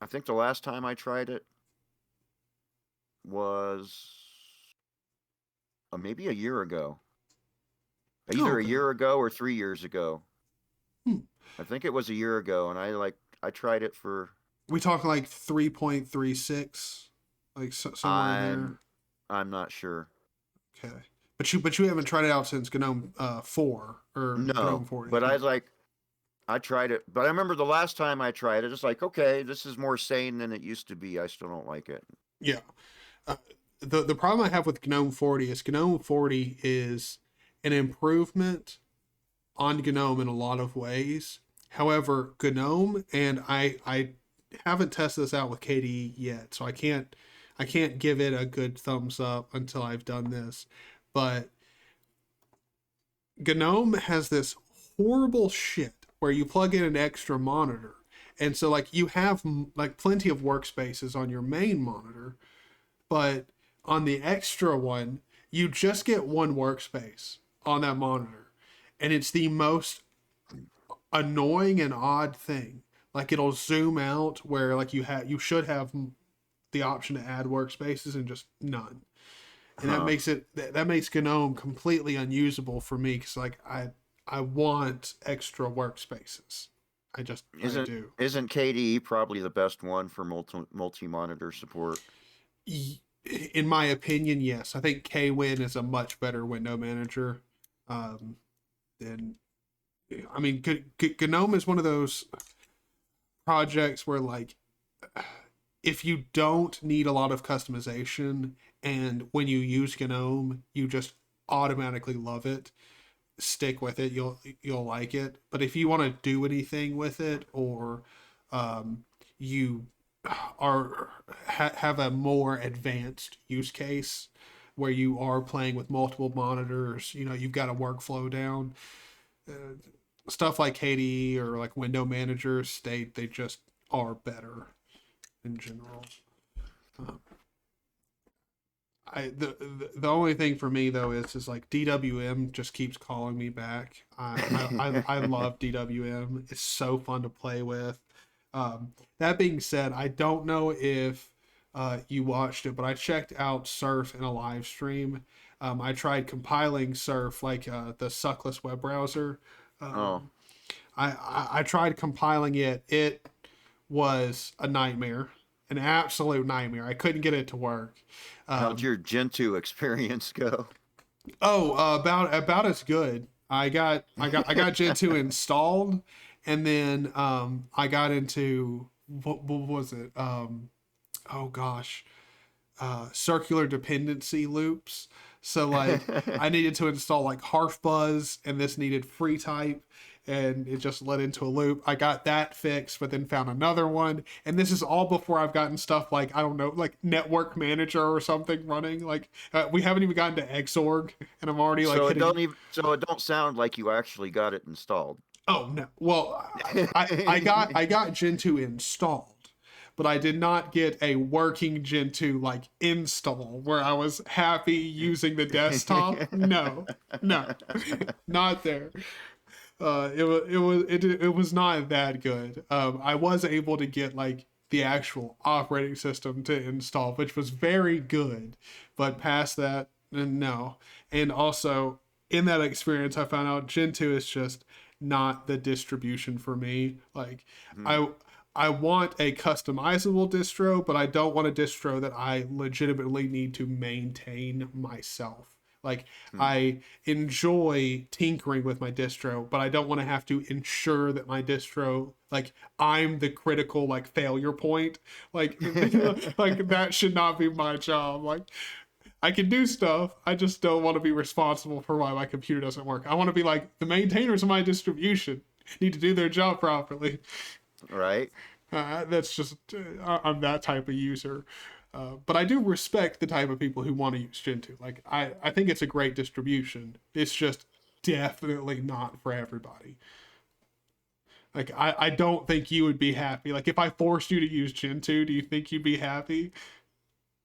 I think the last time I tried it was maybe a year ago. Oh, Either a okay. year ago or 3 years ago. Hmm. I think it was a year ago, and I tried it for. We talk like 3.36, like somewhere in there. I'm not sure. Okay, but you haven't tried it out since GNOME 4 or GNOME No, 40. but Okay. I tried it, but I remember the last time I tried it, it's like, okay, this is more sane than it used to be. I still don't like it. Yeah. Uh, the problem I have with GNOME 40 is GNOME 40 is an improvement on GNOME in a lot of ways. However, GNOME, and I haven't tested this out with KDE yet, so I can't give it a good thumbs up until I've done this. But GNOME has this horrible shit where you plug in an extra monitor. And so like you have like plenty of workspaces on your main monitor, but on the extra one, you just get one workspace on that monitor. And it's the most annoying and odd thing. Like it'll zoom out where like you should have the option to add workspaces and just none. And Huh. that makes GNOME completely unusable for me because like I want extra workspaces. I Isn't do. isn't KDE probably the best one for multi-monitor support? In my opinion, yes. I think KWin is a much better window manager. Um, than I mean, GNOME is one of those projects where like if you don't need a lot of customization and when you use GNOME, you just automatically love it, stick with it, you'll like it. But if you want to do anything with it or you have a more advanced use case where you are playing with multiple monitors, you've got a workflow down, uh, stuff like KDE or like window managers, they just are better in general. Um, the only thing for me though is like DWM just keeps calling me back. I love DWM. It's so fun to play with. That being said, I don't know if you watched it, but I checked out Surf in a live stream. I tried compiling Surf like the suckless web browser. Oh, Um, I tried compiling it. It was a nightmare, an absolute nightmare. I couldn't get it to work. how'd Um, your Gentoo experience go? about as good. I got Gen 2 installed, and then I got into what was it? Oh gosh, circular dependency loops. So like I needed to install like Harfbuzz, and this needed free type, and it just led into a loop. I got that fixed, but then found another one, and this is all before I've gotten stuff like I don't know, like Network Manager or something running. Like we haven't even gotten to Xorg, and I'm already like hitting. So it don't sound like you actually got it installed. Oh no! Well, I got Gen 2 installed, but I did not get a working Gen 2 like install where I was happy using the desktop. No, no, not there. It was not that good. I was able to get like the actual operating system to install, which was very good, but past that, no. And also in that experience, I found out Gen 2 is just not the distribution for me. Like Hmm. I I want a customizable distro, but I don't want a distro that I legitimately need to maintain myself. Like Hmm. I enjoy tinkering with my distro, but I don't want to have to ensure that my distro like I'm the critical like failure point. Like like that should not be my job. Like I can do stuff. I just don't want to be responsible for why my computer doesn't work. I want to be like the maintainers of my distribution need to do their job properly. Right? That's just I'm that type of user. But I do respect the type of people who want to use Gentoo. Like I think it's a great distribution. It's just definitely not for everybody. Like I don't think you would be happy. Like if I forced you to use Gentoo, do you think you'd be happy?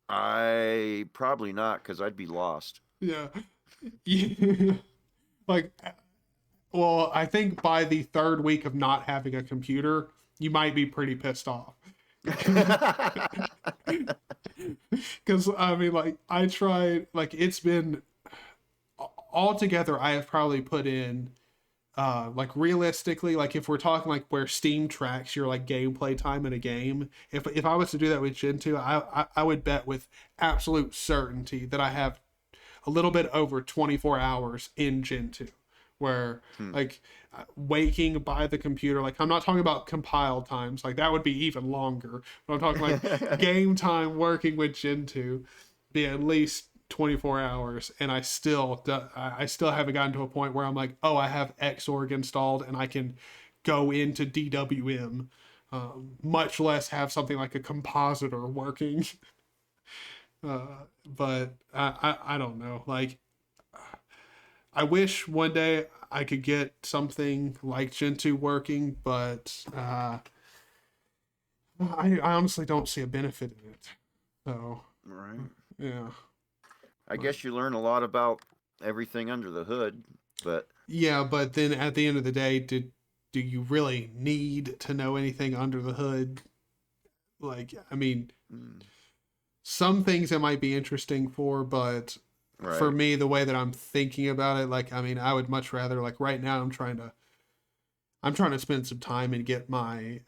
I probably not because I'd be lost. Yeah. Yeah. Like well, I think by the third week of not having a computer, you might be pretty pissed off. Because I mean, like I tried, like it's been altogether, I have probably put in like realistically, like if we're talking like where Steam tracks your like gameplay time in a game, if I was to do that with Gen 2, I would bet with absolute certainty that I have a little bit over 24 hours in Gen 2, where like waking by the computer, like I'm not talking about compiled times, like that would be even longer, but I'm talking like game time working with Gen 2 be at least 24 hours, and I still haven't gotten to a point where I'm like, oh, I have Xorg installed and I can go into DWM, much less have something like a compositor working. But I don't know. Like, I wish one day I could get something like Gen 2 working, but I honestly don't see a benefit in it. So, Right. yeah. I guess you learn a lot about everything under the hood, but Yeah, but then at the end of the day, do you really need to know anything under the hood? Like, I mean, some things it might be interesting for, but for right. me, the way that I'm thinking about it, like, I mean, I would much rather, like, right now, I'm trying to spend some time and get my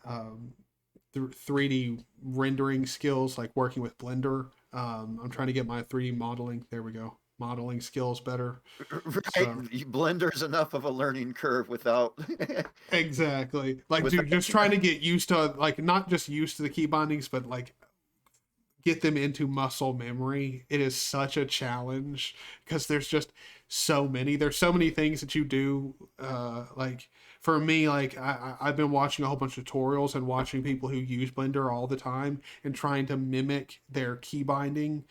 3D rendering skills, like working with Blender. I'm trying to get my 3D modeling. There we go. Modeling skills better. Right. So Blender's enough of a learning curve without exactly, like, dude, without just trying to get used to, like, not just used to the key bindings, but like get them into muscle memory. It is such a challenge because there's so many things that you do. Like for me, like I've been watching a whole bunch of tutorials and watching people who use Blender all the time and trying to mimic their key binding,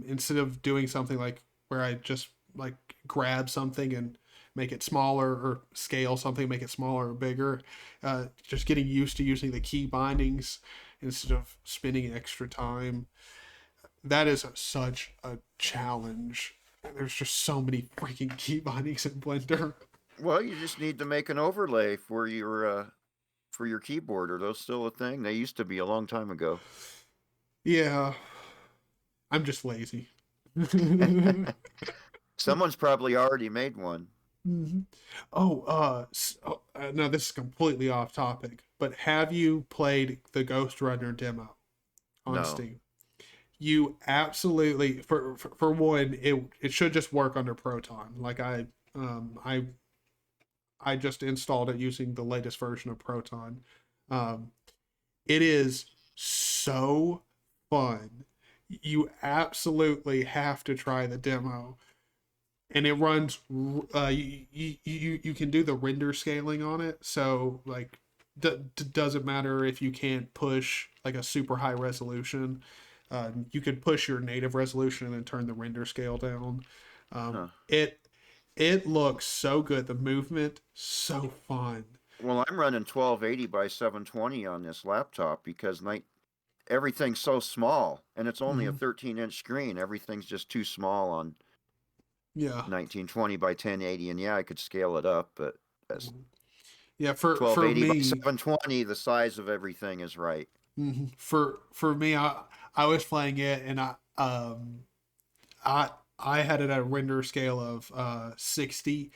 instead of doing something like where I just like grab something and make it smaller, or scale something, make it smaller or bigger. Just getting used to using the key bindings instead of spending extra time. That is such a challenge. There's just so many freaking key bindings in Blender. Well, you just need to make an overlay for your keyboard. Are those still a thing? They used to be a long time ago. Yeah, I'm just lazy. Someone's probably already made one. Mhm. Oh, no, this is completely off topic, but have you played the Ghost Runner demo on No. Steam? You absolutely, for one, it should just work under Proton. Like um I I just installed it using the latest version of Proton. Um, it is so fun. You absolutely have to try the demo, and it runs. You can do the render scaling on it, so like doesn't matter if you can't push like a super high resolution. You could push your native resolution and then turn the render scale down. Huh. It looks so good. The movement so fun. Well, I'm running 1280 by 720 on this laptop because everything's so small, and it's only a Mm-hmm. 13-inch screen. Everything's just too small on Yeah. 1920 by 1080, and yeah, I could scale it up, but as Yeah, for 1280 by me, 720, the size of everything is right. for me, I was playing it, and I I had it at a render scale of 60,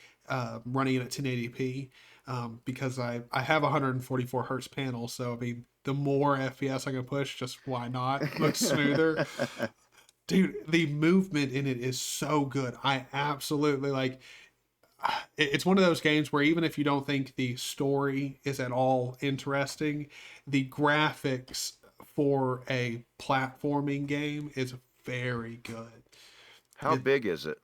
running it at 1080p, because I have a 144 hertz panel, so I mean the more FPS I can push, just why not? Looks smoother. Dude, the movement in it is so good. I absolutely like. It's one of those games where even if you don't think the story is at all interesting, the graphics for a platforming game is very good. How It, big is it?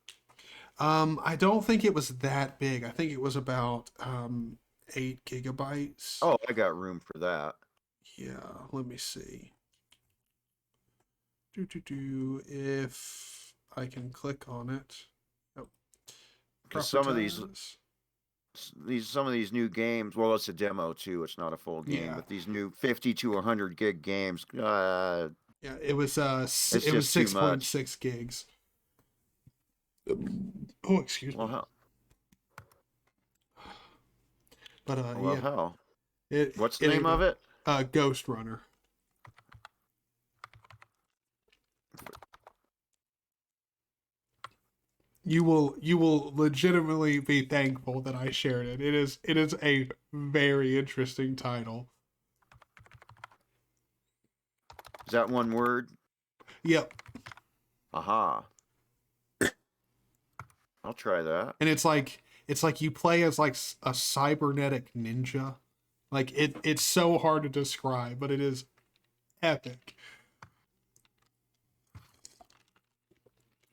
I don't think it was that big. I think it was about 8 gigabytes. Oh, I got room for that. Yeah, let me see. If I can click on it. Oh, Because some of properties. some of these new games, well, it's a demo too. It's not a full game, Yeah, but these new 50 to 100 gig games, yeah. it's It was just too six point much. six gigs. Oh, excuse Well, me. how? But Well, yeah, how? it What's the it name ain't of bad. it? Ghost Runner. You will legitimately be thankful that I shared it. It is a very interesting title. Is that one word? Yep. Aha. I'll try that. And it's like you play as like a cybernetic ninja. Like it's so hard to describe, but it is epic.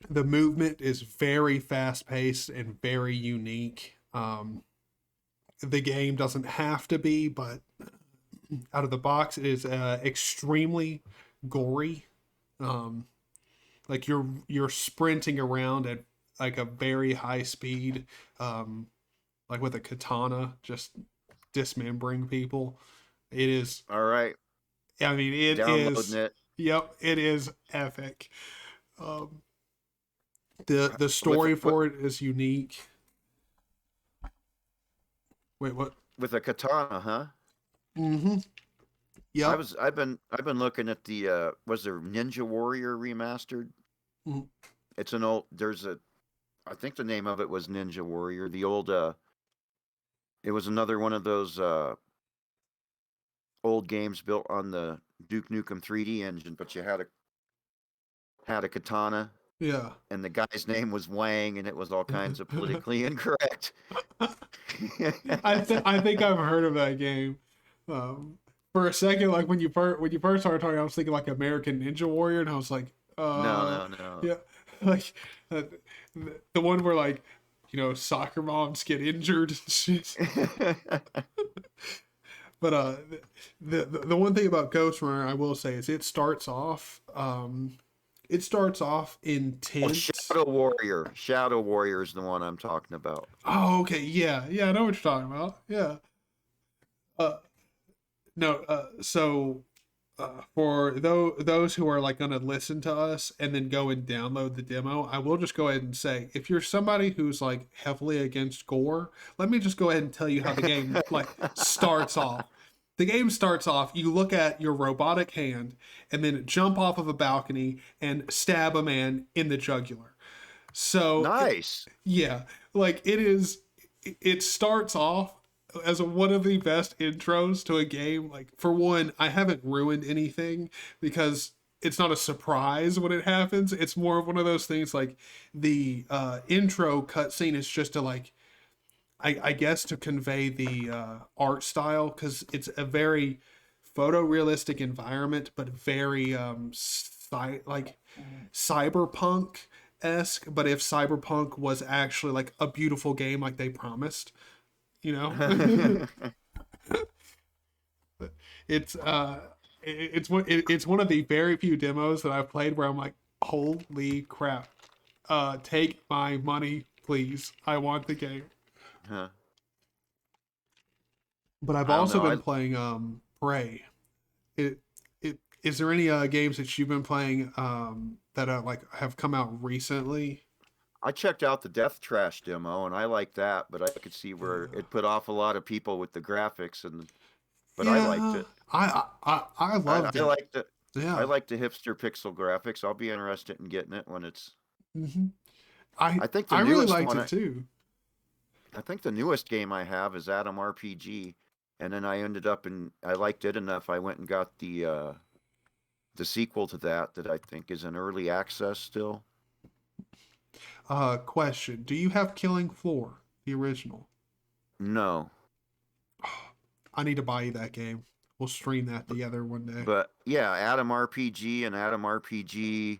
The movement is very fast paced and very unique. The game doesn't have to be, but out of the box, it is extremely gory. Um, like you're sprinting around at like a very high speed, like with a katana, just dismembering people. It is. All right. I mean, it Downloading is. it. Yep, it is epic. Um, the With story for it is unique. Wait, what? with a katana, huh? Mm-hmm. Yep. I've been looking at the was there Ninja Warrior remastered? Mm-hmm. It's an old there's a I think the name of it was Ninja Warrior. The old it was another one of those old games built on the Duke Nukem 3D engine, but you had a katana Yeah. and the guy's name was Wang and it was all kinds of politically incorrect. I think I've heard of that game. Um, for a second, like when you first started talking, I was thinking like American Ninja Warrior, and I was like, No, no, no. yeah, like uh, the one where like soccer moms get injured and shit. But the one thing about Ghost Runner I will say is it starts off Oh, intense. Shadow Warrior. Shadow Warrior is the one I'm talking about. Oh, okay, yeah, yeah, I know what you're talking about. Yeah. Uh, no, for those who are like going to listen to us and then go and download the demo, I will just go ahead and say, if you're somebody who's like heavily against gore, let me just go ahead and tell you how the game like starts off. The game starts off, you look at your robotic hand and then jump off of a balcony and stab a man in the jugular. So, Nice. yeah, like it starts off as one of the best intros to a game. Like, for one, I haven't ruined anything because it's not a surprise when it happens. It's more of one of those things like the intro cutscene is just to like I guess to convey the art style because it's a very photorealistic environment, but very like cyberpunk esque. But if cyberpunk was actually like a beautiful game, like they promised, you know, it's it's one of the very few demos that I've played where I'm like, holy crap, take my money, please. I want the game. Huh. But I've I don't also know. been playing Prey. It is there any games that you've been playing that like have come out recently? I checked out the Death Trash demo and I like that, but I could see where Yeah. it put off a lot of people with the graphics but I liked Yeah, it. I loved I it. liked it. I Yeah. like the hipster pixel graphics. I'll be interested in getting it when it's hmm I I think the I really newest liked one it too. I think the newest game I have is Atom RPG, and then I ended up in I liked it enough I went and got the sequel to that I think is in early access still. Question: do you have Killing Floor, the original? No, I need to buy you that game. We'll stream that but, together one day. but yeah, Atom RPG and Atom RPG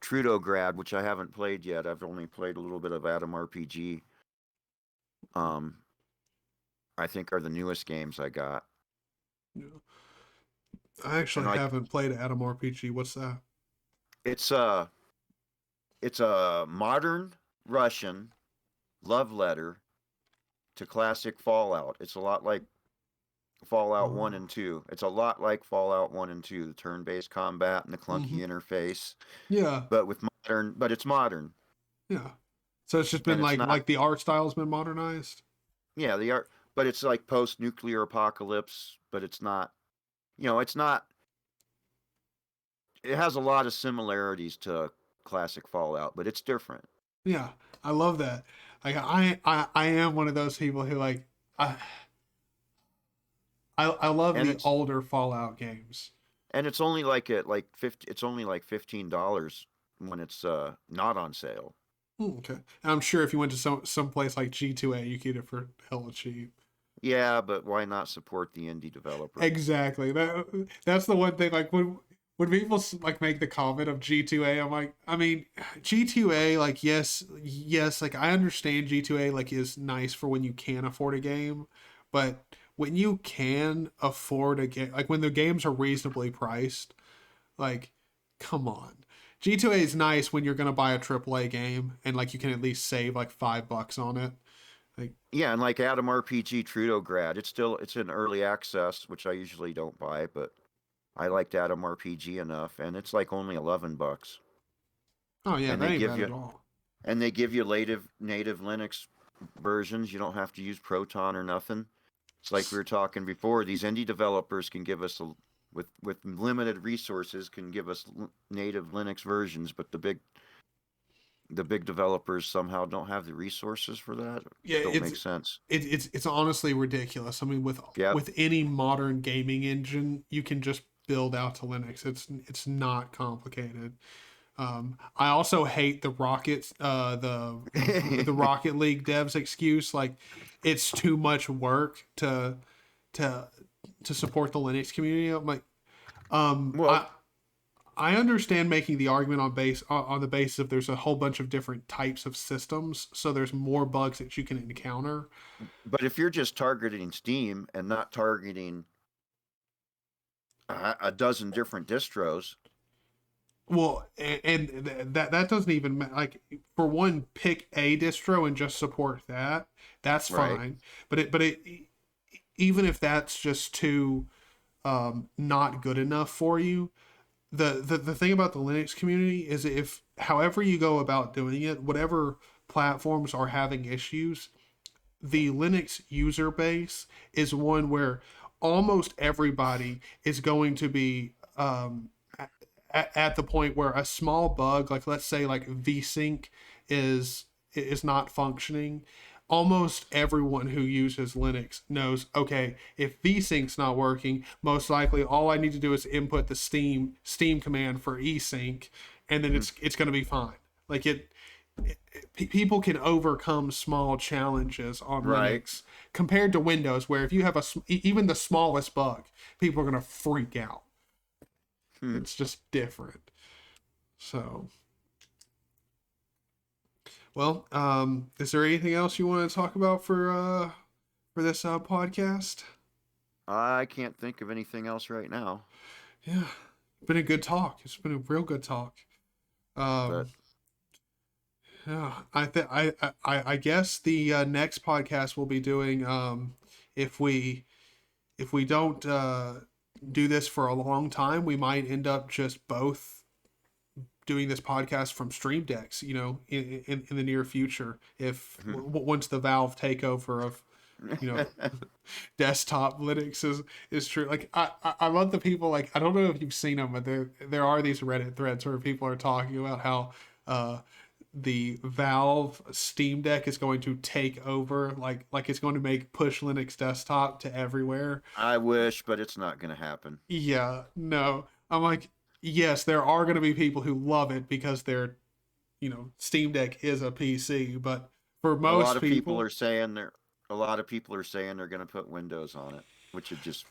Trudograd, which I haven't played yet. I've only played a little bit of Atom RPG. Um, I think are the newest games I got, Yeah. I and actually like haven't played Atom RPG. What's that? it's a it's a modern Russian love letter to classic Fallout. It's a lot like Fallout 1 Oh. and 2. It's a lot like Fallout 1 and 2, the turn-based combat and the clunky hmm interface, Yeah. but it's modern. Yeah. So it's just been And it's like not the art style's been modernized. yeah, the art but it's like post-nuclear apocalypse, but it's not, it's not it has a lot of similarities to classic Fallout, but it's different. Yeah, I love that. Like I am one of those people who like I I love And the it's older Fallout games. and it's only like at like 50, it's only like $15 when it's not on sale. Okay. And I'm sure if you went to some place like G2A, you could get it for hella cheap. Yeah, but why not support the indie developer? Exactly. That's the one thing. Like when people like make the comment of G2A, I'm like, I mean, G2A, like yes, like I understand G2A like is nice for when you can afford a game, but when you can afford a game, like when the games are reasonably priced, like come on. G2A is nice when you're gonna buy a AAA game and like you can at least save like $5 on it. Like Yeah, and like Atom RPG Trudograd, it's in early access, which I usually don't buy, but I liked Atom RPG enough, and it's like only $11, oh yeah, and that they ain't give bad you at all. native Linux versions. You don't have to use Proton or nothing. It's like we were talking before. These indie developers can give us with limited resources can give us native Linux versions, but the big developers somehow don't have the resources for that. Yeah, Don't make sense. it's honestly ridiculous. I mean, Yep. with any modern gaming engine, you can just build out to Linux. It's not complicated. I also hate the the Rocket League devs excuse like it's too much work to to support the Linux community. I'm like, um, Well, I I understand making the argument on the basis of there's a whole bunch of different types of systems, so there's more bugs that you can encounter. but if you're just targeting Steam and not targeting a dozen different distros, Well, that doesn't even like for one, pick a distro and just support that. That's right? fine. But it even if that's just too not good enough for you, the thing about the Linux community is if however you go about doing it, whatever platforms are having issues, the Linux user base is one where almost everybody is going to be at the point where a small bug, like let's say like vsync is not functioning. Almost everyone who uses Linux knows, okay, if vsync's not working, most likely all I need to do is input the Steam command for esync, and then Mhm. it's going to be fine. Like people can overcome small challenges on Right. Linux compared to Windows, where if you have even the smallest bug, people are going to freak out. Hmm. It's just different. So, well, is there anything else you want to talk about for this podcast? I can't think of anything else right now, Yeah, been a good talk. It's been a real good talk. but Um, yeah, I guess the next podcast we'll be doing if we don't do this for a long time, we might end up just both doing this podcast from Stream Decks, you know, in the near future. If once the Valve takeover of you know desktop Linux is true. Like I love the people. Like I don't know if you've seen them, but there are these Reddit threads where people are talking about how uh, the Valve Steam Deck is going to take over. Like it's going to make push Linux desktop to everywhere. I wish, but it's not going to happen. Yeah, no. I'm like, yes, there are going to be people who love it because they're, Steam Deck is a PC, but for A lot most of people people, are saying they're a lot of people are saying they're going to put Windows on it, which would just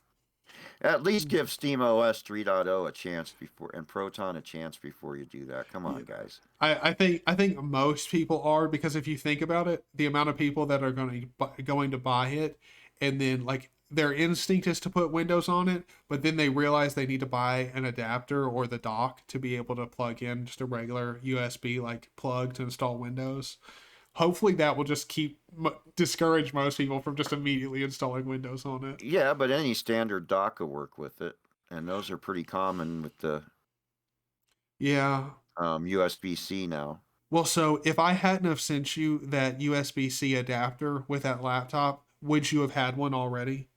at least give SteamOS 3.0 a chance before and Proton a chance before you do that. Come yeah, on, guys. I think most people are because if you think about it, the amount of people that are going to buy it, and then like their instinct is to put Windows on it, but then they realize they need to buy an adapter or the dock to be able to plug in just a regular USB like plug to install Windows. Hopefully, that will just discourage most people from just immediately installing Windows on it. Yeah, but any standard dock will work with it, and those are pretty common with the Yeah. USB-C now. Well, so if I hadn't have sent you that USB C adapter with that laptop, would you have had one already?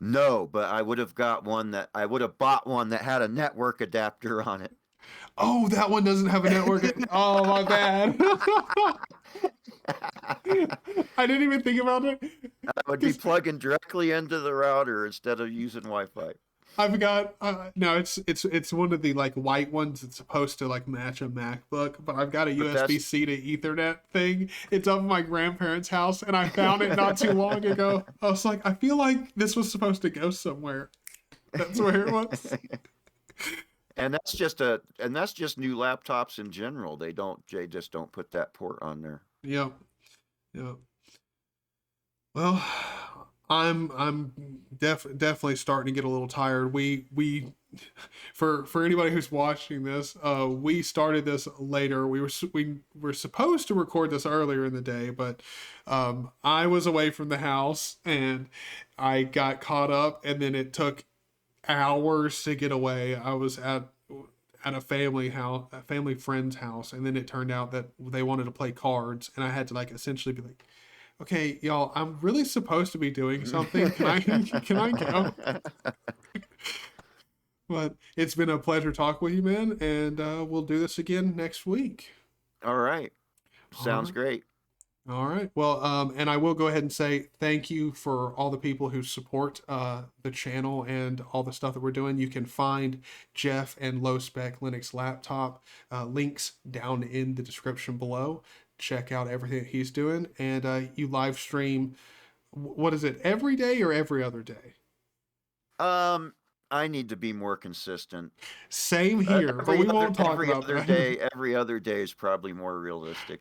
No, but I would have bought one that had a network adapter on it. Oh, that one doesn't have a network. Oh, my bad. I didn't even think about it. I would be plugging directly into the router instead of using Wi-Fi. I forgot. No, it's one of the like white ones that's supposed to like match a MacBook, but I've got a But that's USB-C to Ethernet thing. It's up at my grandparents' house, and I found it not too long ago. I was like, I feel like this was supposed to go somewhere. That's where it was. and that's just new laptops in general. They just don't put that port on there. Yep. Yep. Well, I'm definitely starting to get a little tired. We for anybody who's watching this, we started this later. We were supposed to record this earlier in the day, but I was away from the house and I got caught up, and then it took hours to get away. I was at a family friend's house, and then it turned out that they wanted to play cards, and I had to like essentially be like, okay, y'all, I'm really supposed to be doing something. Can I go? But it's been a pleasure talking with you, man, and we'll do this again next week. All right. All Sounds right. great. All right. Well, and I will go ahead and say thank you for all the people who support the channel and all the stuff that we're doing. You can find Jeff and Low Spec Linux Laptop links down in the description below. Check out everything that he's doing, and you live stream. What is it? Every day or every other day? I need to be more consistent. Same here, but we won't talk about that. Every other day is probably more realistic.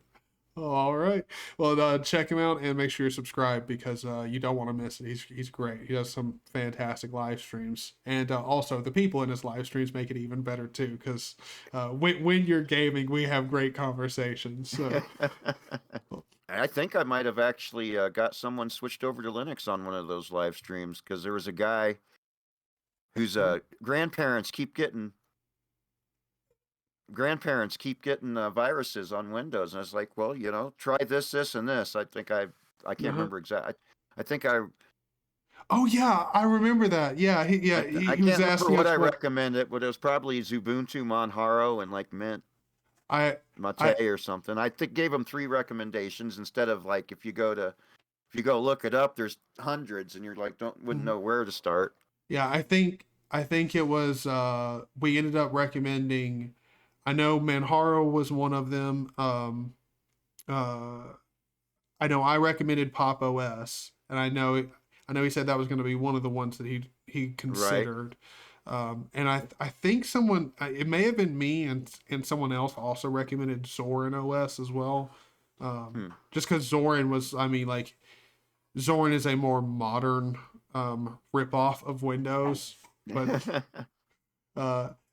All right. Well, check him out and make sure you're subscribed, because you don't want to miss it. He's great. He does some fantastic live streams, and also the people in his live streams make it even better too. Because when you're gaming, we have great conversations. So. I think I might have actually got someone switched over to Linux on one of those live streams, because there was a guy whose grandparents keep getting viruses on Windows, and I was like, well, try this, and this. I can't remember exactly. I think I. Oh yeah, I remember that. Yeah, I he can't was remember asking what us I recommended, but it was probably Ubuntu Monjaro and like Mint I Mate or something. I think gave him 3 recommendations instead of like if you go look it up, there's hundreds, and you're like wouldn't know where to start. Yeah, I think it was we ended up recommending. I know Manjaro was one of them. I know I recommended Pop OS, and I know he said that was going to be one of the ones that he considered. Right. And I think someone, it may have been me, and someone else also recommended Zorin OS as well. Just because Zorin was, Zorin is a more modern ripoff of Windows, but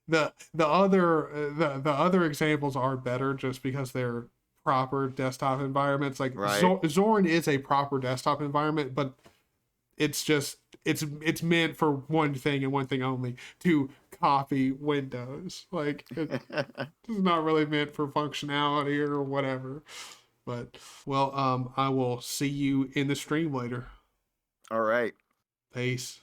the other examples are better just because they're proper desktop environments. Like right. Zorin is a proper desktop environment, but it's meant for one thing and one thing only, to copy Windows. Like it's not really meant for functionality or whatever. But well, I will see you in the stream later. All right. Peace.